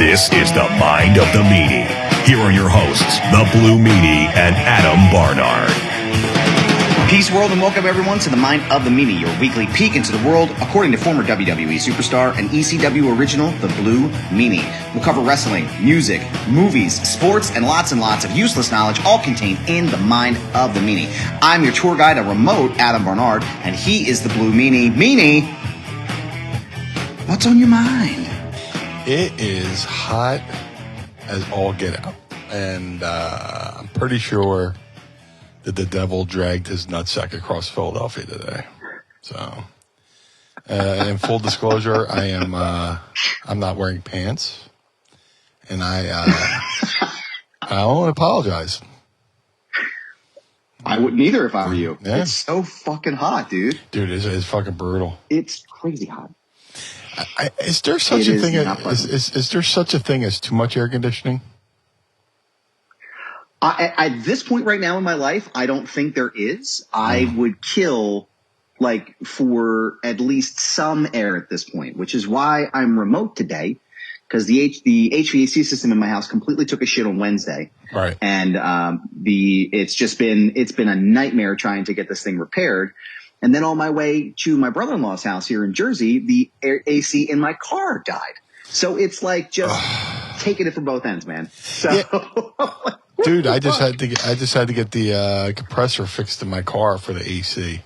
This is the Mind of the Meanie. Here are your hosts, the Blue Meanie and Adam Barnard. Peace, world, and welcome everyone to the Mind of the Meanie, your weekly peek into the world according to former WWE superstar and ECW original, the Blue Meanie. We'll cover wrestling, music, movies, sports, and lots of useless knowledge, all contained in the Mind of the Meanie. I'm your tour guide, a remote Adam Barnard, and he is the Blue Meanie. Meanie, what's on your mind? It is hot as all get out, and I'm pretty sure that the devil dragged his nutsack across Philadelphia today. So, in full disclosure, I'm not wearing pants, and I want to apologize. I wouldn't either if I were you. Yeah. It's so fucking hot, dude. Dude, it's fucking brutal. It's crazy hot. Is there such a thing? Is there such a thing as too much air conditioning? At this point right now in my life, I don't think there is. I would kill for at least some air at this point, which is why I'm remote today, because the HVAC system in my house completely took a shit on Wednesday. Right. And it's been a nightmare trying to get this thing repaired. And then on my way to my brother-in-law's house here in Jersey, the AC in my car died. So it's like just taking it from both ends, man. So, yeah. Dude, I just had to get the compressor fixed in my car for the AC,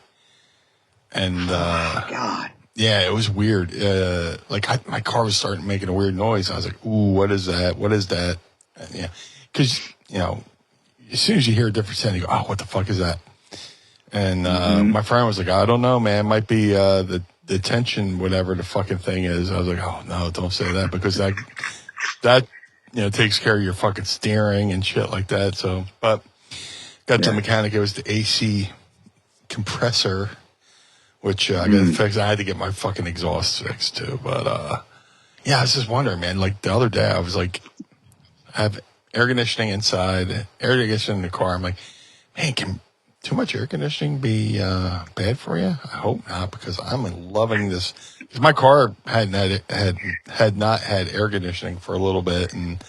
and God, yeah, it was weird. My car was starting making a weird noise. I was like, "Ooh, what is that? What is that?" And, yeah, because as soon as you hear a different sound, you go, "Oh, what the fuck is that?" And my friend was like, "I don't know, man. It might be the tension, whatever the fucking thing is." I was like, "Oh no, don't say that, because that." Takes care of your fucking steering and shit like that. So, but got to the mechanic. It was the AC compressor, which I got to fix. I had to get my fucking exhaust fixed too. But, I was just wondering, man, like the other day I was like, I have air conditioning inside, air conditioning in the car. I'm like, man, can too much air conditioning be bad for you? I hope not, because I'm loving this. Because my car had not had air conditioning for a little bit, and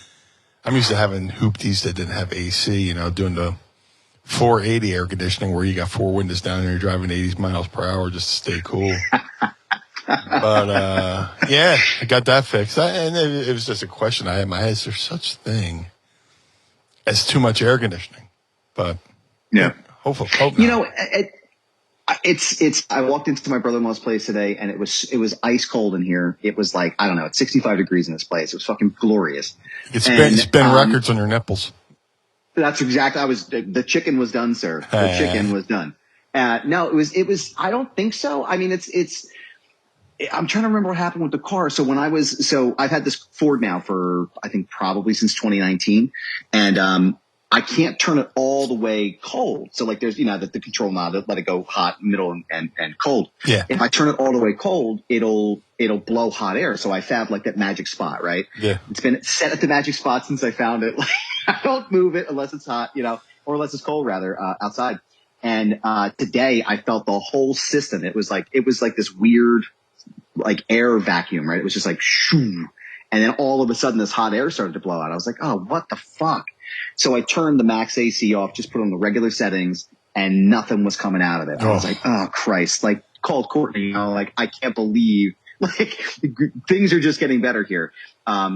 I'm used to having hoopties that didn't have AC. Doing the 480 air conditioning where you got four windows down and you're driving 80 miles per hour just to stay cool. But I got that fixed, and it was just a question I had in my head: is there such a thing as too much air conditioning? But yeah. Hope not. I walked into my brother-in-law's place today, and it was ice cold in here. It was like, I don't know, it's 65 degrees in this place. It was fucking glorious. You spin records on your nipples. That's exactly. The chicken was done, sir. The chicken was done. No, it was. I don't think so. I mean, I'm trying to remember what happened with the car. So I've had this Ford now for, I think, probably since 2019, and I can't turn it all the way cold. So there's, the control knob to let it go hot, middle, and cold. Yeah. If I turn it all the way cold, it'll blow hot air. So I found that magic spot, right? Yeah. It's been set at the magic spot since I found it. I don't move it unless it's hot, or unless it's cold rather, outside. And, today I felt the whole system. It was like this weird, air vacuum, right? It was just like, shoo. And then all of a sudden this hot air started to blow out. I was like, oh, what the fuck? So I turned the max AC off, just put on the regular settings, and nothing was coming out of it. I was like, oh, Christ. Called Courtney, I can't believe, things are just getting better here.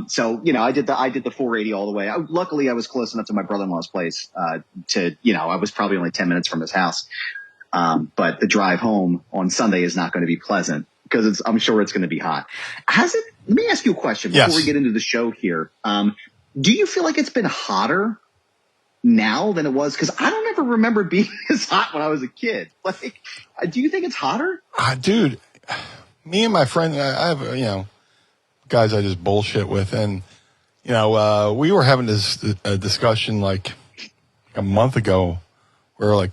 So, I did the 480 all the way. Luckily, I was close enough to my brother-in-law's place, I was probably only 10 minutes from his house. But the drive home on Sunday is not going to be pleasant, because I'm sure it's going to be hot. Let me ask you a question before we get into the show here. Do you feel like it's been hotter now than it was? Because I don't ever remember being this hot when I was a kid. Do you think it's hotter? Dude, me and my friend, I have, guys I just bullshit with. And, we were having this discussion a month ago. We were like,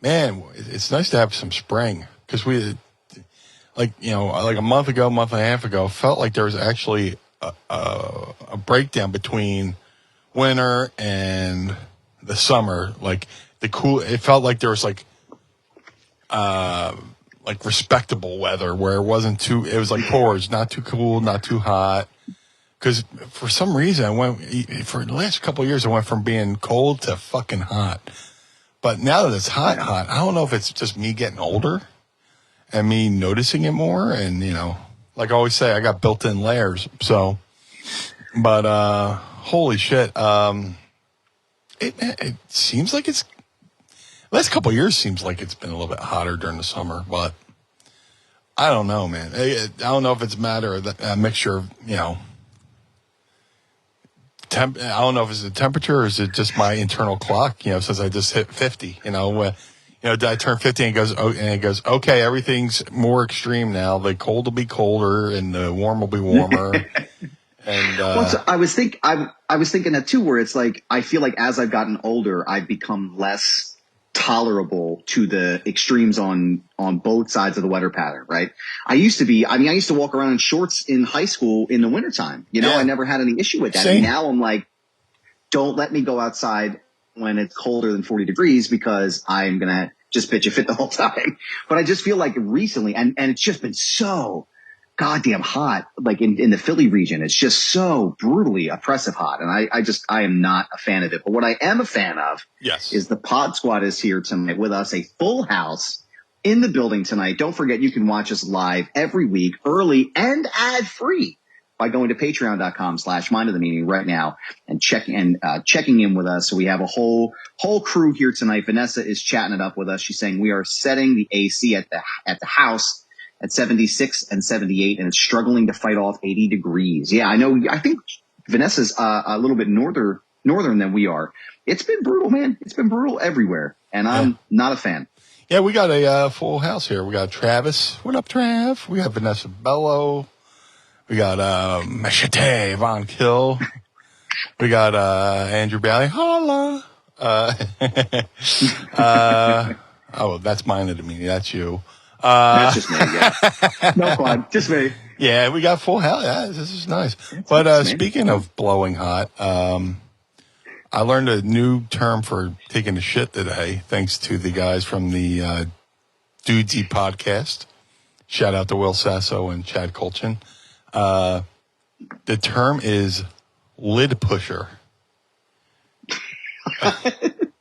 man, it's nice to have some spring. Because we, a month and a half ago, felt like there was actually a breakdown between winter and the summer. It felt like there was respectable weather where it was porridge, not too cool, not too hot. Because for some reason, for the last couple of years, I went from being cold to fucking hot. But now that it's hot, I don't know if it's just me getting older and me noticing it more. And, like I always say, I got built-in layers. So, but holy shit. It seems like the last couple of years seems like it's been a little bit hotter during the summer. But I don't know, man. I don't know if it's a mixture of, I don't know if it's the temperature or is it just my internal clock, since I just hit 50, I turn 50 and it goes, okay, everything's more extreme now. The cold will be colder and the warm will be warmer. And, so I was thinking that too, where it's like, I feel like as I've gotten older, I've become less tolerable to the extremes on both sides of the weather pattern, right? I used to walk around in shorts in high school in the wintertime. I never had any issue with that. Same. And now I'm like, don't let me go outside when it's colder than 40 degrees because I'm going to just pitch a fit the whole time. But I just feel like recently, and it's just been so goddamn hot, like in the Philly region, it's just so brutally oppressive hot. And I am not a fan of it. But what I am a fan of is the Pod Squad is here tonight with us, a full house in the building tonight. Don't forget, you can watch us live every week, early and ad free by going to patreon.com/Mind of the Meanie right now and checking in with us. So we have a whole crew here tonight. Vanessa is chatting it up with us. She's saying we are setting the AC at the house at 76 and 78, and it's struggling to fight off 80 degrees. Yeah, I know. I think Vanessa's a little bit northern than we are. It's been brutal, man. It's been brutal everywhere, and I'm not a fan. Yeah, we got a full house here. We got Travis. What up, Trav? We got Vanessa Bello. We got Machete Von Kill. We got Andrew Bailey. Holla. That's Mind of the Meanie. That's you. That's just me, yeah. No fun. Just me. Yeah, we got full house. Yeah, this is nice. Speaking of blowing hot, I learned a new term for taking a shit today, thanks to the guys from the Dudesy podcast. Shout out to Will Sasso and Chad Colchin. The term is lid pusher.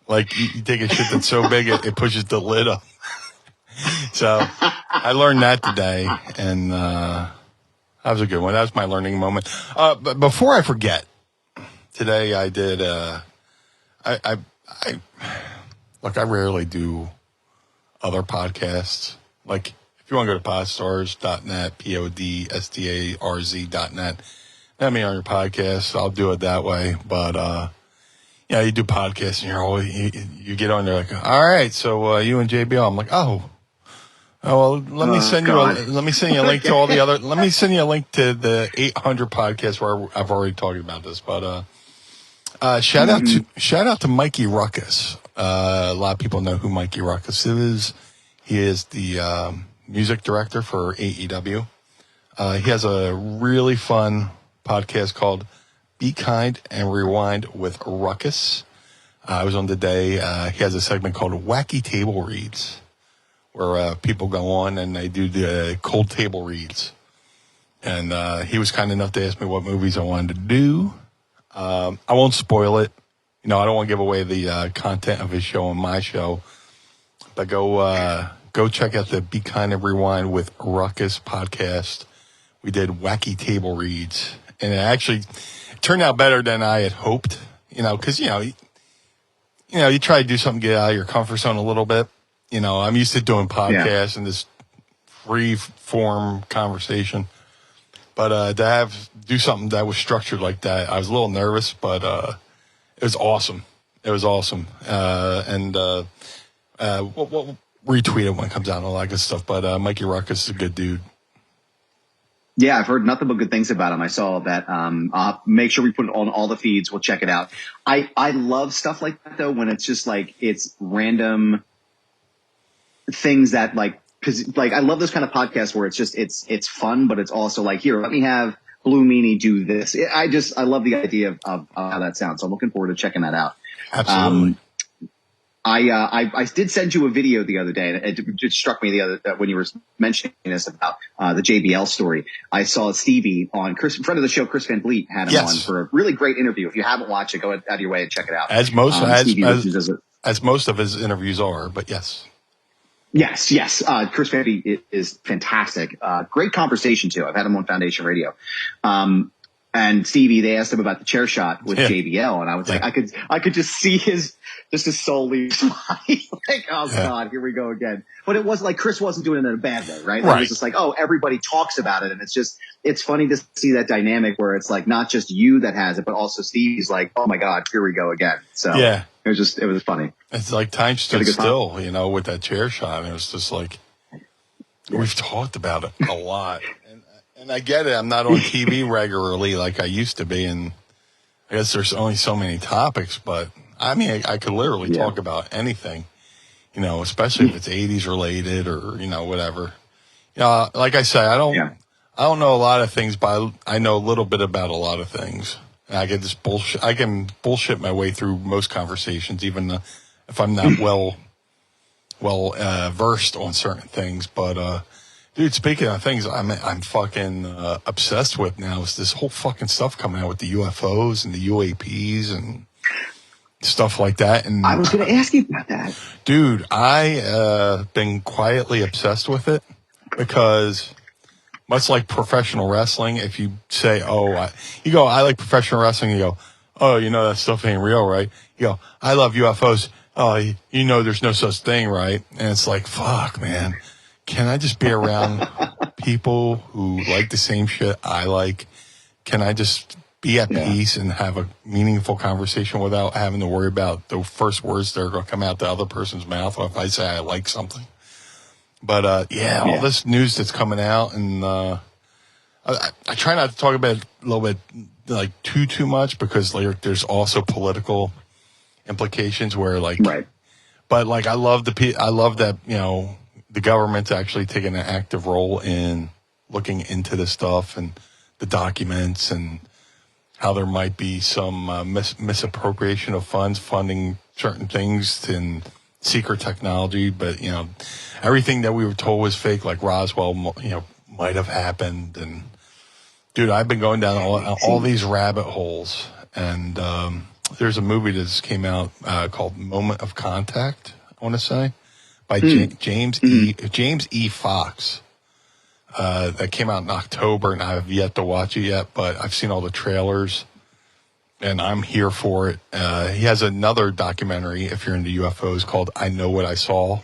Like you take a shit that's so big it pushes the lid up. So I learned that today, and that was a good one. That was my learning moment. But before I forget, today I did. Look, I rarely do other podcasts. Like if you want to go to podstars.net, PODSTARZ.net, let me on your podcast. I'll do it that way. But you do podcasts, and you're always you get on there like, all right, so you and JBL. I'm like, oh. Oh, well, let me send you a link to all the other, let me send you a link to the 800 podcasts where I've already talked about this, but, shout out to Mikey Ruckus. A lot of people know who Mikey Ruckus is. He is the, music director for AEW. He has a really fun podcast called Be Kind and Rewind with Ruckus. I was on today. He has a segment called Wacky Table Reads, where people go on and they do the cold table reads. And he was kind enough to ask me what movies I wanted to do. I won't spoil it. I don't want to give away the content of his show and my show. But go check out the Be Kind and Rewind with Ruckus podcast. We did Wacky Table Reads. And it actually turned out better than I had hoped. Because, you try to do something, get out of your comfort zone a little bit. I'm used to doing podcasts and this free form conversation, but to do something that was structured like that, I was a little nervous, but it was awesome. It was awesome. We'll retweet it when it comes out and all that good stuff. But Mikey Ruckus is a good dude. Yeah, I've heard nothing but good things about him. I saw that. Make sure we put it on all the feeds. We'll check it out. I love stuff like that though, when it's just like it's random things that because I love this kind of podcast where it's just it's fun, but it's also like, here, let me have Blue Meanie do this. I love the idea of how that sounds. So I'm looking forward to checking that out. Absolutely. I did send you a video the other day, and it just struck me when you were mentioning this about the JBL story. I saw Stevie on friend of the show, Chris Van Vliet, had him on for a really great interview. If you haven't watched it, go out of your way and check it out. As most of his interviews are, but yes. Yes. Chris Van Vliet is fantastic. Great conversation too. I've had him on Foundation Radio. And Stevie, they asked him about the chair shot with JBL, and I was like, I could just see his soul leave his body. Like, oh God, here we go again. But it wasn't like Chris wasn't doing it in a bad way, right? It was just like, oh, everybody talks about it, and it's funny to see that dynamic where it's like not just you that has it, but also Stevie's like, oh my God, here we go again. So it was funny. It's like time stood still, with that chair shot. And it was just like we've talked about it a lot. And I get it. I'm not on TV regularly like I used to be, and I guess there's only so many topics. But I mean, I could literally talk about anything, especially if it's 80s related or whatever. Like I say, I don't know a lot of things, but I know a little bit about a lot of things. And I get this bullshit. I can bullshit my way through most conversations, even if I'm not well versed on certain things, but. Dude, speaking of things I'm fucking obsessed with now is this whole fucking stuff coming out with the UFOs and the UAPs and stuff like that. And I was going to ask you about that. Dude, I been quietly obsessed with it because much like professional wrestling, if you say, I like professional wrestling, you go, oh, that stuff ain't real, right? You go, I love UFOs. Oh, there's no such thing, right? And it's like, fuck, man. Can I just be around people who like the same shit I like? Can I just be at peace and have a meaningful conversation without having to worry about the first words that are going to come out the other person's mouth if I say I like something? But, all this news that's coming out, and I try not to talk about it a little bit, like, too much, because there's also political implications where, like, but, like, I love that, the government's actually taking an active role in looking into this stuff and the documents and how there might be some misappropriation of funds funding certain things and secret technology. But, everything that we were told was fake, like Roswell, might have happened. And, dude, I've been going down all these rabbit holes. And there's a movie that just came out called Moment of Contact, I want to say. By James E. Fox. That came out in October, and I have yet to watch it yet, but I've seen all the trailers, and I'm here for it. He has another documentary, if you're into UFOs, called I Know What I Saw,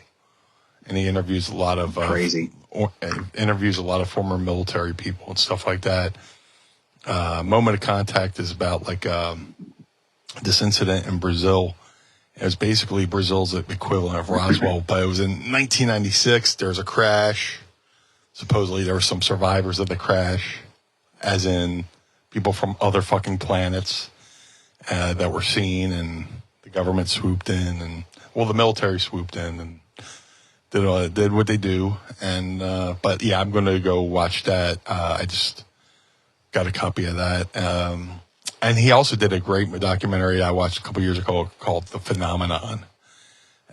and he interviews a lot of former military people and stuff like that. Moment of Contact is about like this incident in Brazil. It was basically Brazil's equivalent of Roswell, but it was in 1996. There was a crash. Supposedly there were some survivors of the crash, as in people from other fucking planets that were seen, and the government swooped in, and the military swooped in and did what they do. And but yeah, I'm going to go watch that. I just got a copy of that. And he also did a great documentary I watched a couple years ago called The Phenomenon.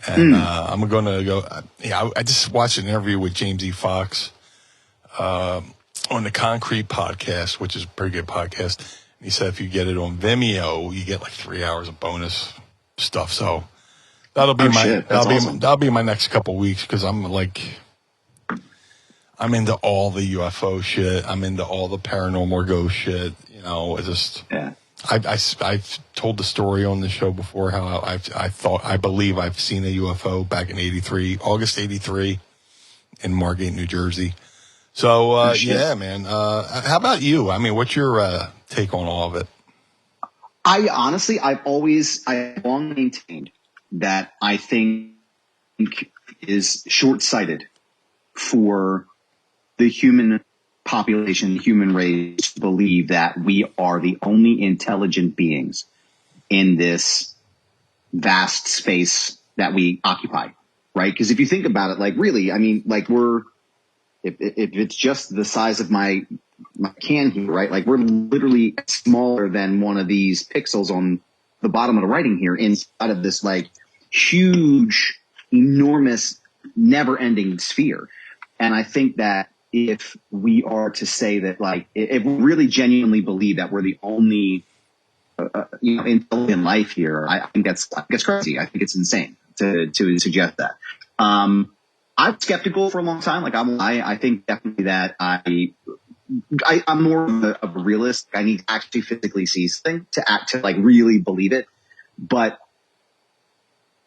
And I'm going to go. I just watched an interview with James E. Fox on the Concrete podcast, which is a pretty good podcast. And he said if you get it on Vimeo, you get like 3 hours of bonus stuff. So that'll be that'll be my next couple weeks, because I'm into all the UFO shit. I'm into all the paranormal ghost shit. It's just I've told the story on the show before how I believe I've seen a UFO back in August 83 in Margate, New Jersey. So, yeah, man. How about you? I mean, what's your take on all of it? I've long maintained that I think is short-sighted for the human population, human race, to believe that we are the only intelligent beings in this vast space that we occupy, right? Because if you think about it, like, really, I mean, like, if it's just the size of my can here, right? Like, we're literally smaller than one of these pixels on the bottom of the writing here inside of this, like, huge, enormous, never-ending sphere. And I think that if we are to say that, like, if we really genuinely believe that we're the only intelligent life here, I think that's crazy. I think it's insane to suggest that. I'm skeptical for a long time. Like, I think definitely that I'm more of a realist. I need to actually physically see something to like really believe it. But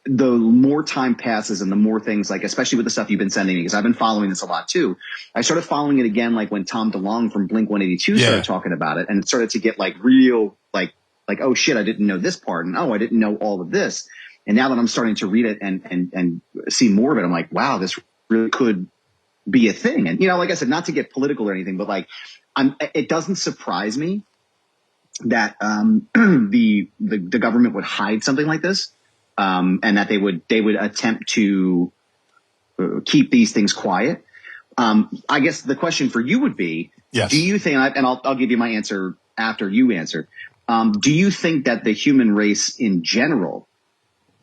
the more time passes and the more things, like, especially with the stuff you've been sending me, because I've been following this a lot too. I started following it again, like when Tom DeLonge from Blink 182 started talking about it, and it started to get like real, like, oh shit, I didn't know this part, and oh, I didn't know all of this. And now that I'm starting to read it and see more of it, I'm like, wow, this really could be a thing. And, like I said, not to get political or anything, but like, it doesn't surprise me that the government would hide something like this, and that they would attempt to keep these things quiet. I guess the question for you would be, yes. Do you think, and I'll give you my answer after you answer, do you think that the human race in general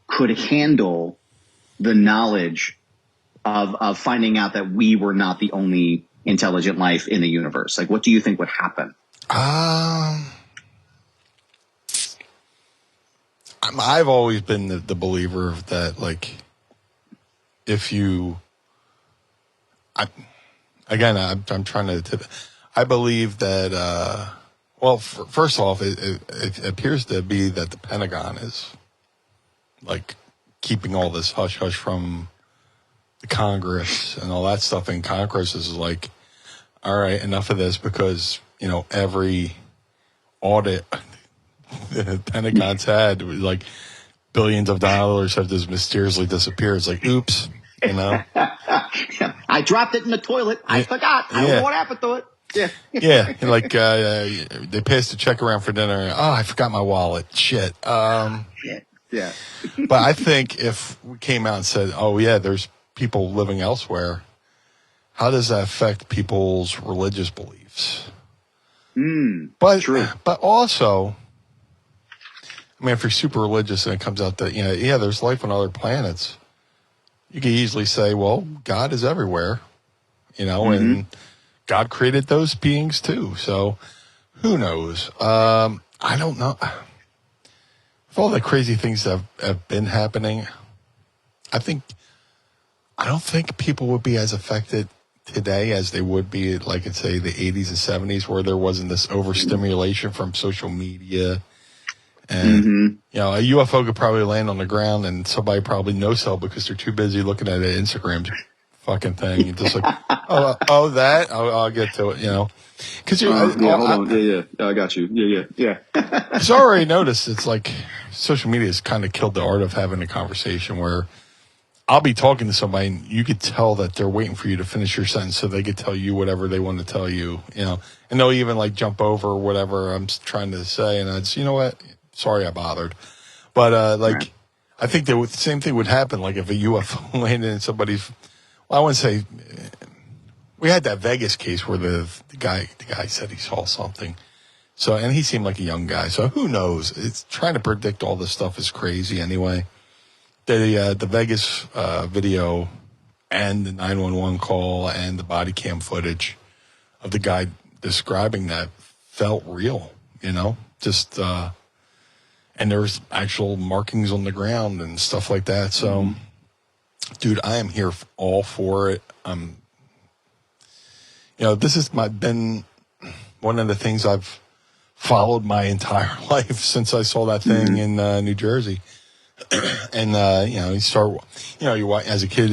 could handle the knowledge of finding out that we were not the only intelligent life in the universe? Like, what do you think would happen? I've always been the believer that, like, if you, I'm trying to, I believe that, well, first off, it appears to be that the Pentagon is, like, keeping all this hush-hush from the Congress and all that stuff. And Congress is like, all right, enough of this, because, every audit the Pentagon's had, like, billions of dollars have just mysteriously disappeared. It's like, oops, I dropped it in the toilet. I forgot. I don't know what happened to it. Yeah. Yeah. Like, they passed a check around for dinner. Oh, I forgot my wallet. Shit. Yeah. But I think if we came out and said, oh yeah, there's people living elsewhere, how does that affect people's religious beliefs? True. But also, I mean, if you're super religious and it comes out that, there's life on other planets, you can easily say, well, God is everywhere, and God created those beings too. So who knows? I don't know. With all the crazy things that have been happening, I don't think people would be as affected today as they would be, like, in, say, the 80s and 70s, where there wasn't this overstimulation from social media. And, a UFO could probably land on the ground and somebody probably no-sell because they're too busy looking at an Instagram fucking thing. You're just like, I'll get to it, Because hold on. Yeah. I got you. Yeah. It's already noticed. It's like social media has kind of killed the art of having a conversation where I'll be talking to somebody and you could tell that they're waiting for you to finish your sentence so they could tell you whatever they want to tell you, and they'll even, like, jump over whatever I'm trying to say. And it's, you know what? Sorry I bothered. But, like, I think the same thing would happen, like, if a UFO landed in somebody's, well, I wouldn't say, we had that Vegas case where the guy said he saw something. So, and he seemed like a young guy. So who knows? It's trying to predict all this stuff is crazy anyway. The Vegas video and the 911 call and the body cam footage of the guy describing that felt real, just, and there's actual markings on the ground and stuff like that. So, dude, I am here all for it. This has been one of the things I've followed my entire life since I saw that thing in New Jersey. And, you start, you watch, as a kid,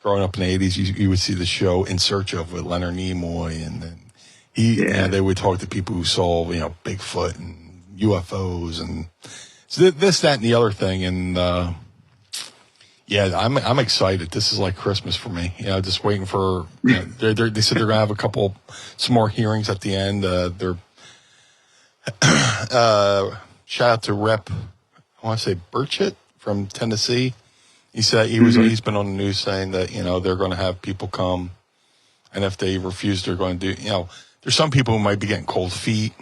growing up in the 80s, you would see the show In Search of with Leonard Nimoy. And then they would talk to people who saw, Bigfoot and UFOs and this, that, and the other thing. And, I'm excited. This is like Christmas for me. Just waiting for, they said they're going to have some more hearings at the end. Shout out to Rep, I want to say Burchett from Tennessee. He said he's been on the news saying that, they're going to have people come, and if they refuse, they're going to do, there's some people who might be getting cold feet,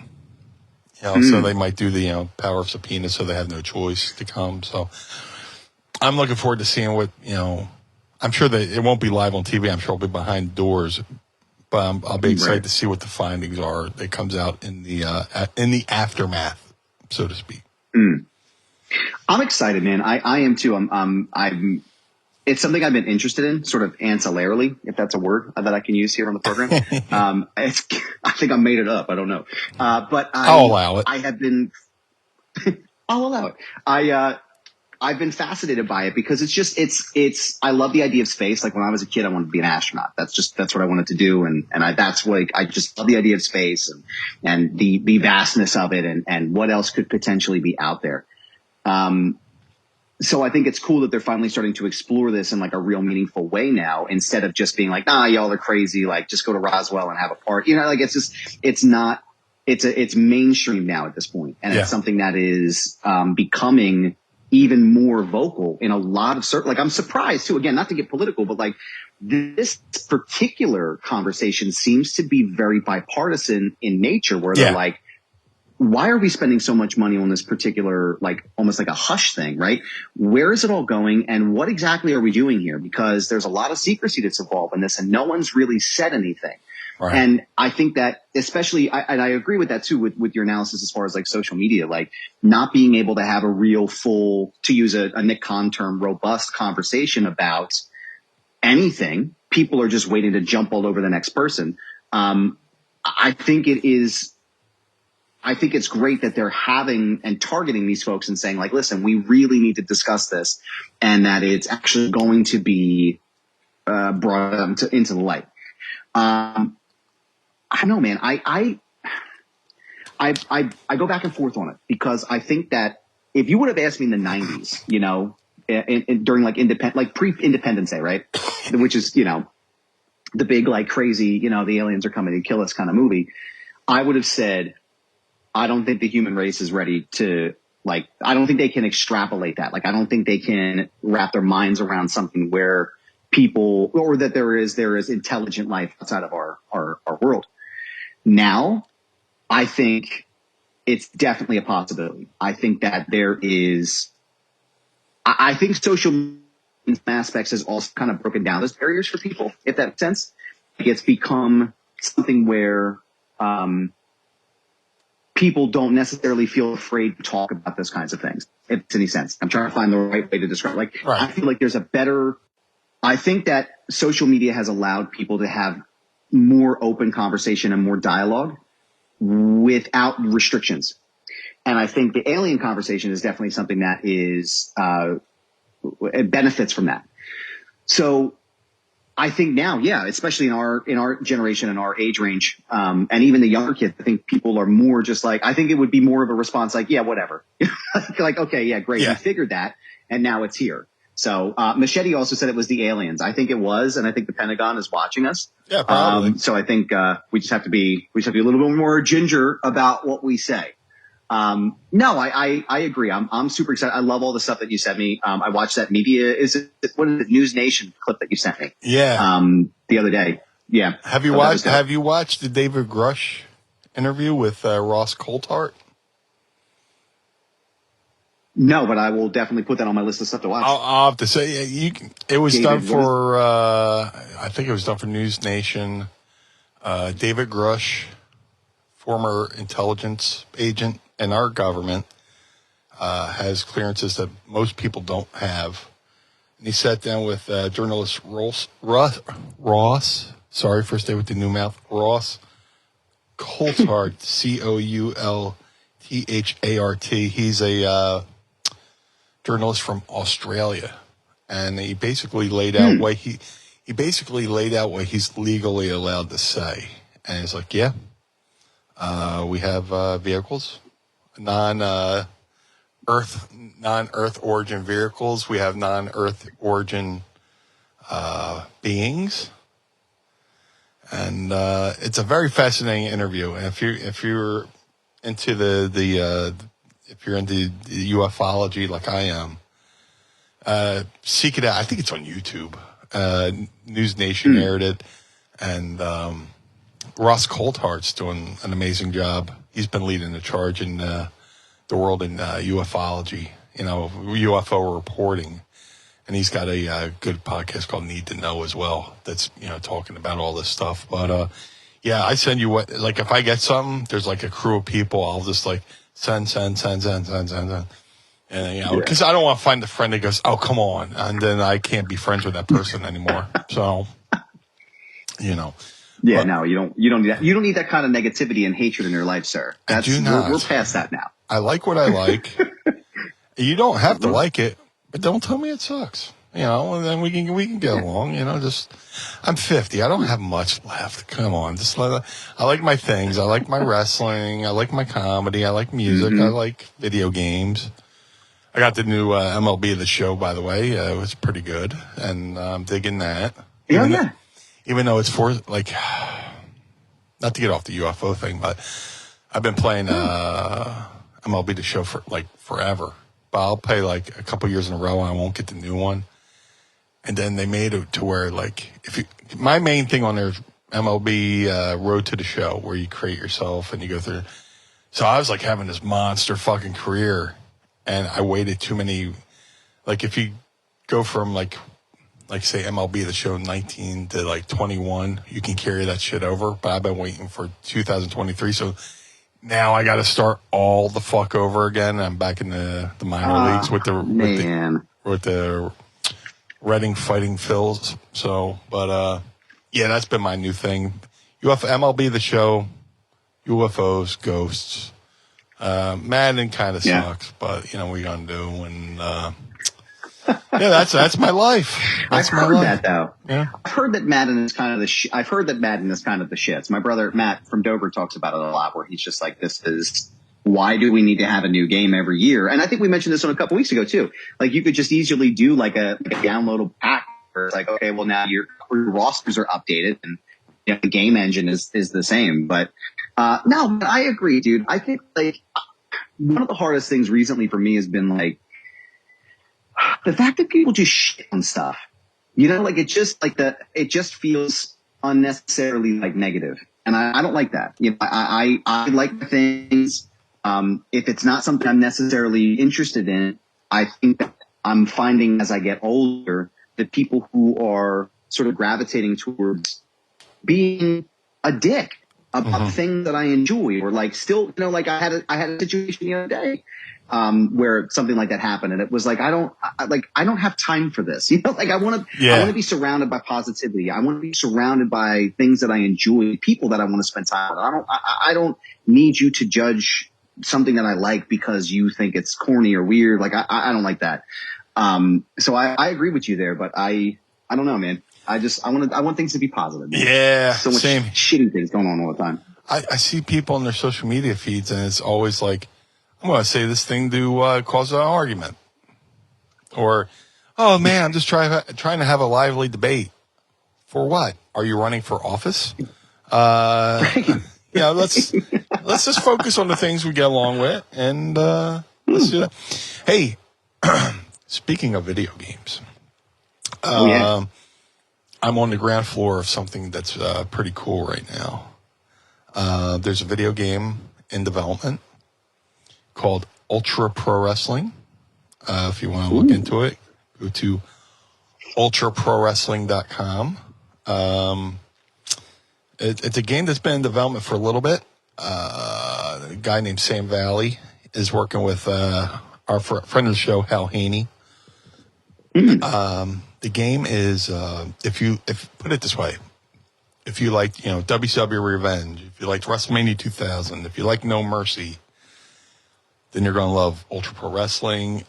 so they might do the, power of subpoena, so they have no choice to come. So I'm looking forward to seeing what, I'm sure that it won't be live on TV. I'm sure it'll be behind doors, but I'll be excited to see what the findings are that comes out in the aftermath, so to speak. I'm excited, man. I am too. It's something I've been interested in, sort of ancillarily, if that's a word that I can use here on the program. I think I made it up. I don't know. But I'll allow it. I'll allow it. I've been fascinated by it because I love the idea of space. Like when I was a kid, I wanted to be an astronaut. That's what I wanted to do. I just love the idea of space and the vastness of it and what else could potentially be out there. So I think it's cool that they're finally starting to explore this in like a real meaningful way now, instead of just being like, y'all are crazy. Like just go to Roswell and have a party. Like it's mainstream now at this point. And it's something that is, becoming even more vocal in a lot of like, I'm surprised too, again, not to get political, but like this particular conversation seems to be very bipartisan in nature, where they're like, why are we spending so much money on this particular, like almost like a hush thing, right? Where is it all going? And what exactly are we doing here? Because there's a lot of secrecy that's involved in this and no one's really said anything. Right. And I think that especially, and I agree with that too, with your analysis as far as like social media, like not being able to have a real full, to use a Nick Kahn term, robust conversation about anything. People are just waiting to jump all over the next person. I think it's great that they're having and targeting these folks and saying like, listen, we really need to discuss this, and that it's actually going to be brought into the light. I don't know, man. I go back and forth on it, because I think that if you would have asked me in the 90s, during like pre-Independence Day, right? Which is, the big, like crazy, the aliens are coming to kill us kind of movie, I would have said, I don't think the human race is ready to, like, I don't think they can extrapolate that. Like, I don't think they can wrap their minds around something where people, or that there is intelligent life outside of our world. Now, I think it's definitely a possibility. I think that I think social aspects has also kind of broken down those barriers for people, if that makes sense. It's become something where, people don't necessarily feel afraid to talk about those kinds of things, if it's any sense. I'm trying to find the right way to describe it. Like, right. I feel like I think that social media has allowed people to have more open conversation and more dialogue without restrictions. And I think the alien conversation is definitely something that it benefits from that. So I think now, especially in our generation and our age range, and even the younger kids, I think people are more just like, I think it would be more of a response like, yeah, whatever. Like, okay, yeah, great. We figured that. And now it's here. So, Machete also said it was the aliens. I think it was. And I think the Pentagon is watching us. Yeah, probably. So I think, we just have to be a little bit more ginger about what we say. No, I agree. I'm super excited. I love all the stuff that you sent me. I watched that what is it, News Nation clip that you sent me? Yeah. The other day. Yeah. Have you watched the David Grush interview with Ross Coulthart? No, but I will definitely put that on my list of stuff to watch. I'll have to say it was David, done for I think it was done for News Nation. David Grush, former intelligence agent in our government, has clearances that most people don't have. And he sat down with journalist Ross, sorry, first day with the new mouth, Ross Coulthart, Coulthart. He's a journalist from Australia, and he basically laid out what he basically laid out what he's legally allowed to say. And he's like, we have vehicles, non-Earth origin vehicles. We have non-Earth origin beings, and it's a very fascinating interview. And if you're into if you're into the ufology like I am, seek it out. I think it's on YouTube. News Nation aired it, and Ross Coulthart's doing an amazing job. He's been leading the charge in the world in ufology, UFO reporting. And he's got a good podcast called Need to Know as well. That's, talking about all this stuff. But, yeah, I send you if I get something, there's like a crew of people. I'll just like send. And, because I don't want to find the friend that goes, oh, come on. And then I can't be friends with that person anymore. So, Yeah, but, no, you don't need that. You don't need that kind of negativity and hatred in your life, sir. I do not. We're past that now. I like what I like. You don't have to like it, but don't tell me it sucks. And then we can get along. I'm 50. I don't have much left. Come on, I like my things. I like my wrestling. I like my comedy. I like music. I like video games. I got the new MLB The Show, by the way. It was pretty good, and I'm digging that. Even though it's for not to get off the UFO thing, but I've been playing MLB The Show for forever. But I'll play a couple years in a row, and I won't get the new one. And then they made it to where my main thing on there is MLB Road to the Show, where you create yourself and you go through. So I was having this monster fucking career, and I waited too many. If you go from say MLB The Show 19 to 21, you can carry that shit over. But I've been waiting for 2023, so. Now I got to start all the fuck over again. I'm back in the minor leagues with the Reading Fighting Phils. So, but yeah, that's been my new thing. MLB The Show, UFOs, ghosts. Madden kind of sucks, but what are you gonna do? And yeah, that's my life. I've heard that though. Yeah. I've heard that Madden is kind of the. I've heard that Madden is kind of the shits. My brother Matt from Dover talks about it a lot, where he's just like, "This is why do we need to have a new game every year?" And I think we mentioned this on a couple weeks ago too. You could just easily do a downloadable pack, where it's okay, well now your rosters are updated and the game engine is the same. But no, but I agree, dude. I think one of the hardest things recently for me has been the fact that people just shit on stuff, it just feels unnecessarily negative. And I don't like that. I like things. If it's not something I'm necessarily interested in, I think that I'm finding as I get older that people who are sort of gravitating towards being a dick about things that I enjoy, or still, I had a situation the other day. Where something like that happened, and it was I don't have time for this. I want to be surrounded by positivity. I want to be surrounded by things that I enjoy, people that I want to spend time with. I don't need you to judge something that I like because you think it's corny or weird. I don't like that. So I agree with you there, but I don't know, man. I want things to be positive. Man. Yeah. So much same. shitty things going on all the time. I see people on their social media feeds, and it's always I'm going to say this thing to cause an argument. Or, oh, man, I'm just trying to have a lively debate. For what? Are you running for office? Let's just focus on the things we get along with, and let's do that. Hey, speaking of video games, I'm on the ground floor of something that's pretty cool right now. There's a video game in development called Ultra Pro Wrestling. If you want to look into it, go to ultraprowrestling.com. It's a game that's been in development for a little bit. A guy named Sam Valley is working with our friend of the show, Hal Haney. The game is, if put it this way, if you like, WCW Revenge, if you like WrestleMania 2000, if you like No Mercy, then you're going to love Ultra Pro Wrestling.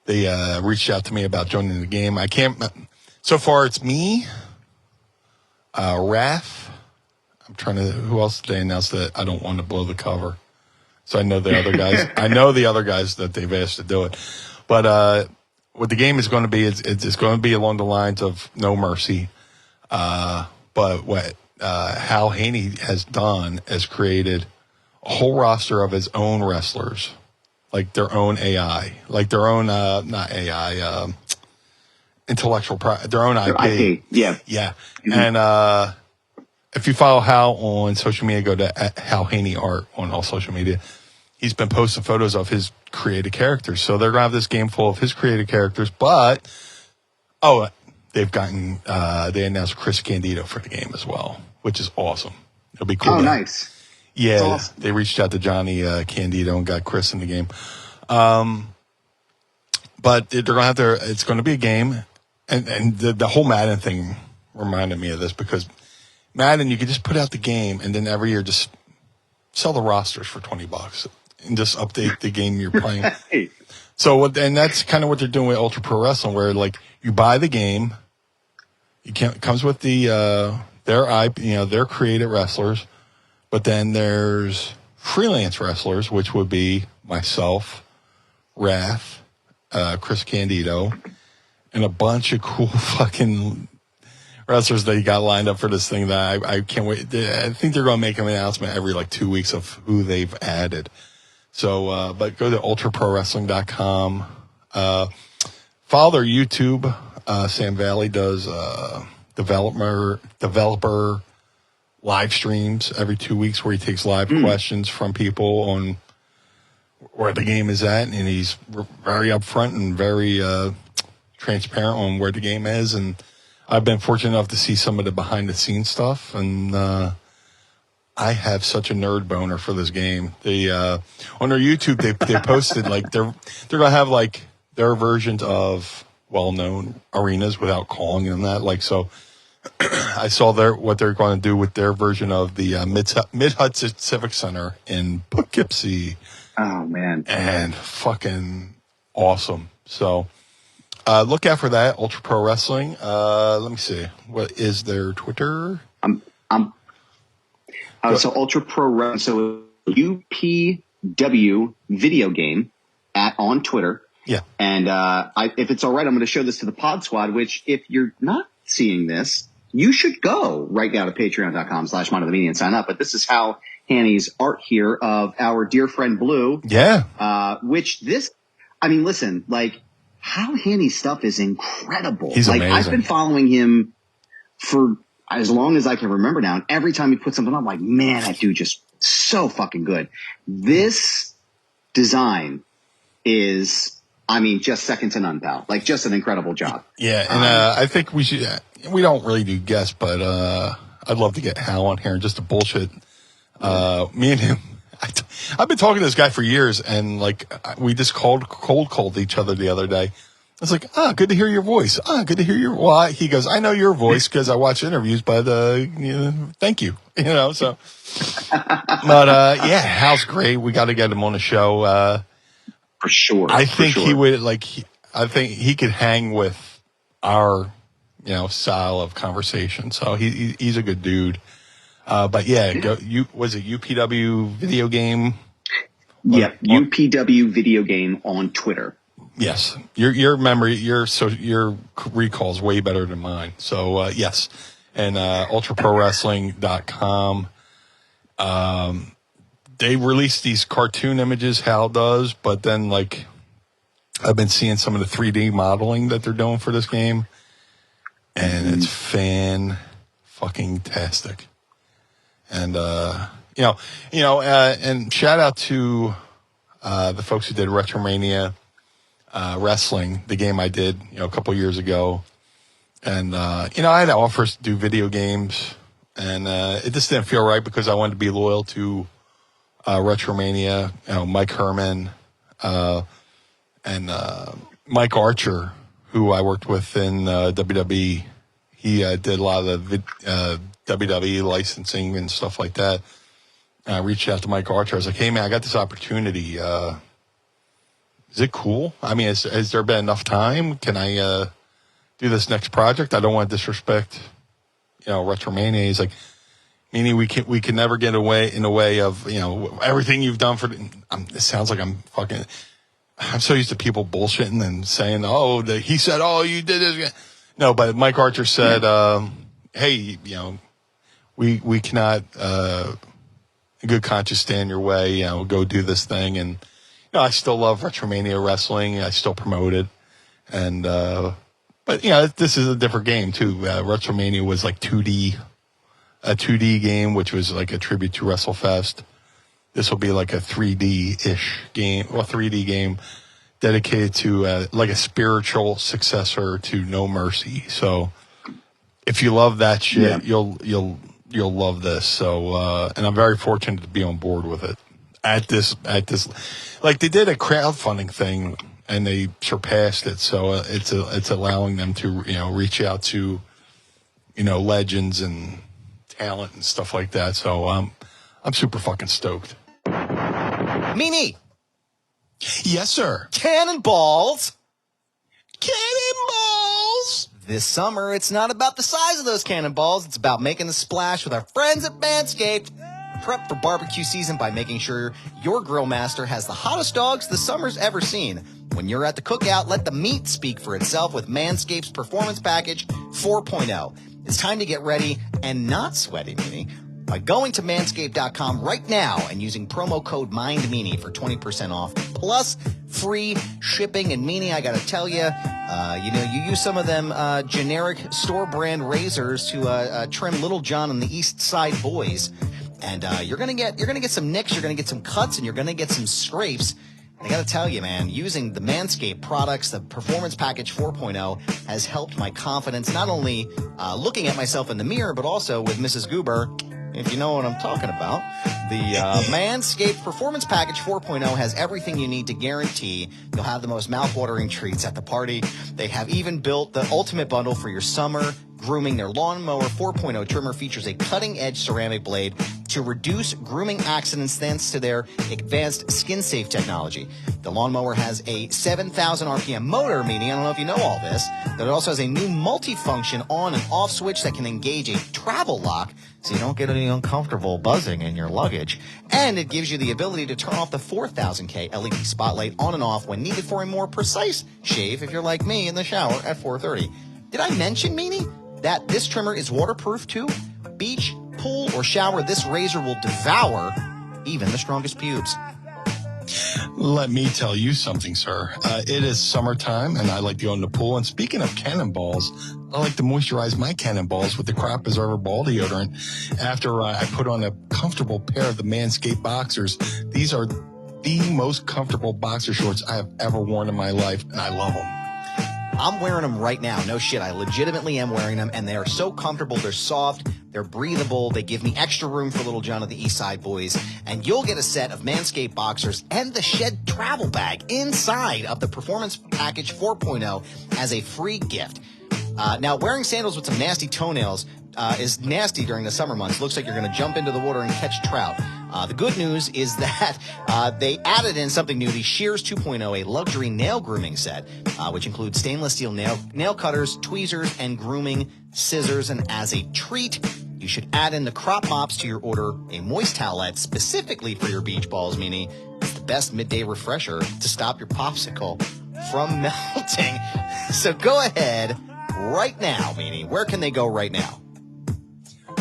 They reached out to me about joining the game. So far it's me, Raph. Who else did they announce that I don't want to blow the cover? So I know the other guys. I know the other guys that they've asked to do it. But what the game is going to be, it's going to be along the lines of No Mercy. But what Hal Haney has done is created a whole roster of his own wrestlers, their own AI, their own, not AI, intellectual, their own IP. Yeah. Yeah. Mm-hmm. And if you follow Hal on social media, go to Hal Haney Art on all social media. he's been posting photos of his created characters. So they're going to have this game full of his created characters. But, they've gotten, they announced Chris Candido for the game as well, which is awesome. It'll be cool. Oh, nice. Yeah, awesome. They reached out to Johnny Candido and got Chris in the game. But they're going to have their, it's going to be a game. And the whole Madden thing reminded me of this because Madden, you could just put out the game and then every year just sell the rosters for $20 and just update the game you're playing. Hey. So, and that's kind of what they're doing with Ultra Pro Wrestling, where like you buy the game, it comes with the their created wrestlers, but then there's freelance wrestlers, which would be myself, Wrath, Chris Candido, and a bunch of cool fucking wrestlers that you got lined up for this thing that I can't wait. I think they're going to make an announcement every like 2 weeks of who they've added. So, but go to ultraprowrestling.com. Follow their YouTube. Sam Valley does developer live streams every 2 weeks where he takes live questions from people on where the game is at, and he's very upfront and very transparent on where the game is. And I've been fortunate enough to see some of the behind the scenes stuff, and I have such a nerd boner for this game. They on their YouTube they posted like they're gonna have like their versions of well-known arenas without calling them that. Like, so I saw what they're going to do with their version of the Mid-Hudson Civic Center in Poughkeepsie. Oh man, and fucking awesome. So look out for that. Ultra Pro Wrestling. Let me see. What is their Twitter? So Ultra Pro Wrestling. So UPW video game on Twitter. Yeah. And if it's all right, I'm going to show this to the Pod Squad, which if you're not seeing this, you should go right now to patreon.com/Meanie and sign up. But this is how Hanny's art here of our dear friend Blue. Yeah. Listen, like how Hanny's stuff is incredible. He's like amazing. I've been following him for as long as I can remember now. And every time he puts something up, I'm like, man, that dude just so fucking good. This design is, just second to none, pal. Like, just an incredible job. Yeah, and I think we should. We don't really do guests, but I'd love to get Hal on here and just to bullshit. Me and him, I've been talking to this guy for years, and like we just cold called each other the other day. I was like, good to hear your voice. Good to hear your. Well, he goes, I know your voice because I watch interviews, but thank you. So. But yeah, Hal's great. We got to get him on the show. For sure. I think he would I think he could hang with our, style of conversation. So he's a good dude. But yeah, was it UPW video game? Yeah, UPW video game on Twitter. Yes, your memory, your recall's way better than mine. So yes, and ultraprowrestling.com. They release these cartoon images, Hal does, but then like I've been seeing some of the 3D modeling that they're doing for this game, and it's fan-fucking-tastic. And and shout out to the folks who did Retromania Wrestling, the game I did a couple years ago, and I had offers to do video games, and it just didn't feel right because I wanted to be loyal to Retromania, Mike Herman, and Mike Archer, who I worked with in WWE. He did a lot of the WWE licensing and stuff like that. And I reached out to Mike Archer. I was like, hey, man, I got this opportunity. Is it cool? Has there been enough time? Can I do this next project? I don't want to disrespect, Retromania. He's like, Meanie, we can never get in the way of, everything you've done for it sounds like I'm so used to people bullshitting and saying, he said, you did this. No, but Mike Archer said, hey, we cannot, in good conscience, stand in your way, go do this thing. And, I still love Retromania Wrestling. I still promote it. And, but, this is a different game too. Retromania was like a 2D game, which was like a tribute to WrestleFest. this will be like a 3D-ish game, or 3D game dedicated to like a spiritual successor to No Mercy. So if you love that shit, you'll love this. So and I'm very fortunate to be on board with it at this like they did a crowdfunding thing and they surpassed it. So it's allowing them to reach out to legends and talent and stuff like that. So I'm super fucking stoked. Meanie. Yes, sir. Cannonballs. Cannonballs. This summer, it's not about the size of those cannonballs. It's about making the splash with our friends at Manscaped. Prep for barbecue season by making sure your grill master has the hottest dogs the summer's ever seen. When you're at the cookout, let the meat speak for itself with Manscaped's Performance Package 4.0. It's time to get ready and not sweaty, Meanie. By going to manscaped.com right now and using promo code MINDMeanie for 20% off, plus free shipping. And Meanie, I got to tell you, you use some of them generic store brand razors to trim Little John and the East Side boys, and you're gonna get some nicks, you're gonna get some cuts, and you're gonna get some scrapes. I gotta tell you, man, using the Manscaped products, the Performance Package 4.0 has helped my confidence, not only looking at myself in the mirror, but also with Mrs. Goober, if you know what I'm talking about. The Manscaped Performance Package 4.0 has everything you need to guarantee you'll have the most mouth-watering treats at the party. They have even built the ultimate bundle for your summer grooming. Their Lawnmower 4.0 trimmer features a cutting-edge ceramic blade to reduce grooming accidents thanks to their advanced skin-safe technology. The lawnmower has a 7,000 RPM motor, meaning, I don't know if you know all this, that it also has a new multifunction on and off switch that can engage a travel lock so you don't get any uncomfortable buzzing in your luggage. And it gives you the ability to turn off the 4000K LED spotlight on and off when needed for a more precise shave if you're like me in the shower at 4:30. Did I mention, Meanie, that this trimmer is waterproof too? Beach, pool, or shower, this razor will devour even the strongest pubes. Let me tell you something, sir. It is summertime, and I like to go in the pool. And speaking of cannonballs, I like to moisturize my cannonballs with the Crop Preserver Ball Deodorant. After I put on a comfortable pair of the Manscaped boxers, these are the most comfortable boxer shorts I have ever worn in my life, and I love them. I'm wearing them right now. No shit. I legitimately am wearing them, and they are so comfortable. They're soft. They're breathable. They give me extra room for Little John of the East Side boys. And you'll get a set of Manscaped boxers and the Shed travel bag inside of the Performance Package 4.0 as a free gift. Now, wearing sandals with some nasty toenails is nasty during the summer months. Looks like you're going to jump into the water and catch trout. The good news is that they added in something new, the Shears 2.0, a luxury nail grooming set, which includes stainless steel nail cutters, tweezers, and grooming scissors. And as a treat, you should add in the crop mops to your order, a moist towelette specifically for your beach balls, meaning it's the best midday refresher to stop your popsicle from melting. So go ahead right now, Meanie. Where can they go right now?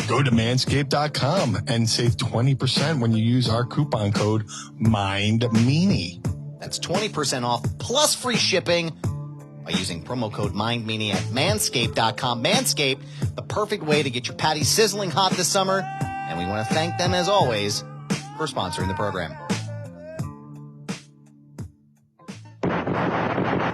Go to manscaped.com and save 20% when you use our coupon code MINDMeanie. That's 20% off plus free shipping by using promo code MINDMeanie at manscaped.com. Manscaped, the perfect way to get your patties sizzling hot this summer. And we want to thank them, as always, for sponsoring the program.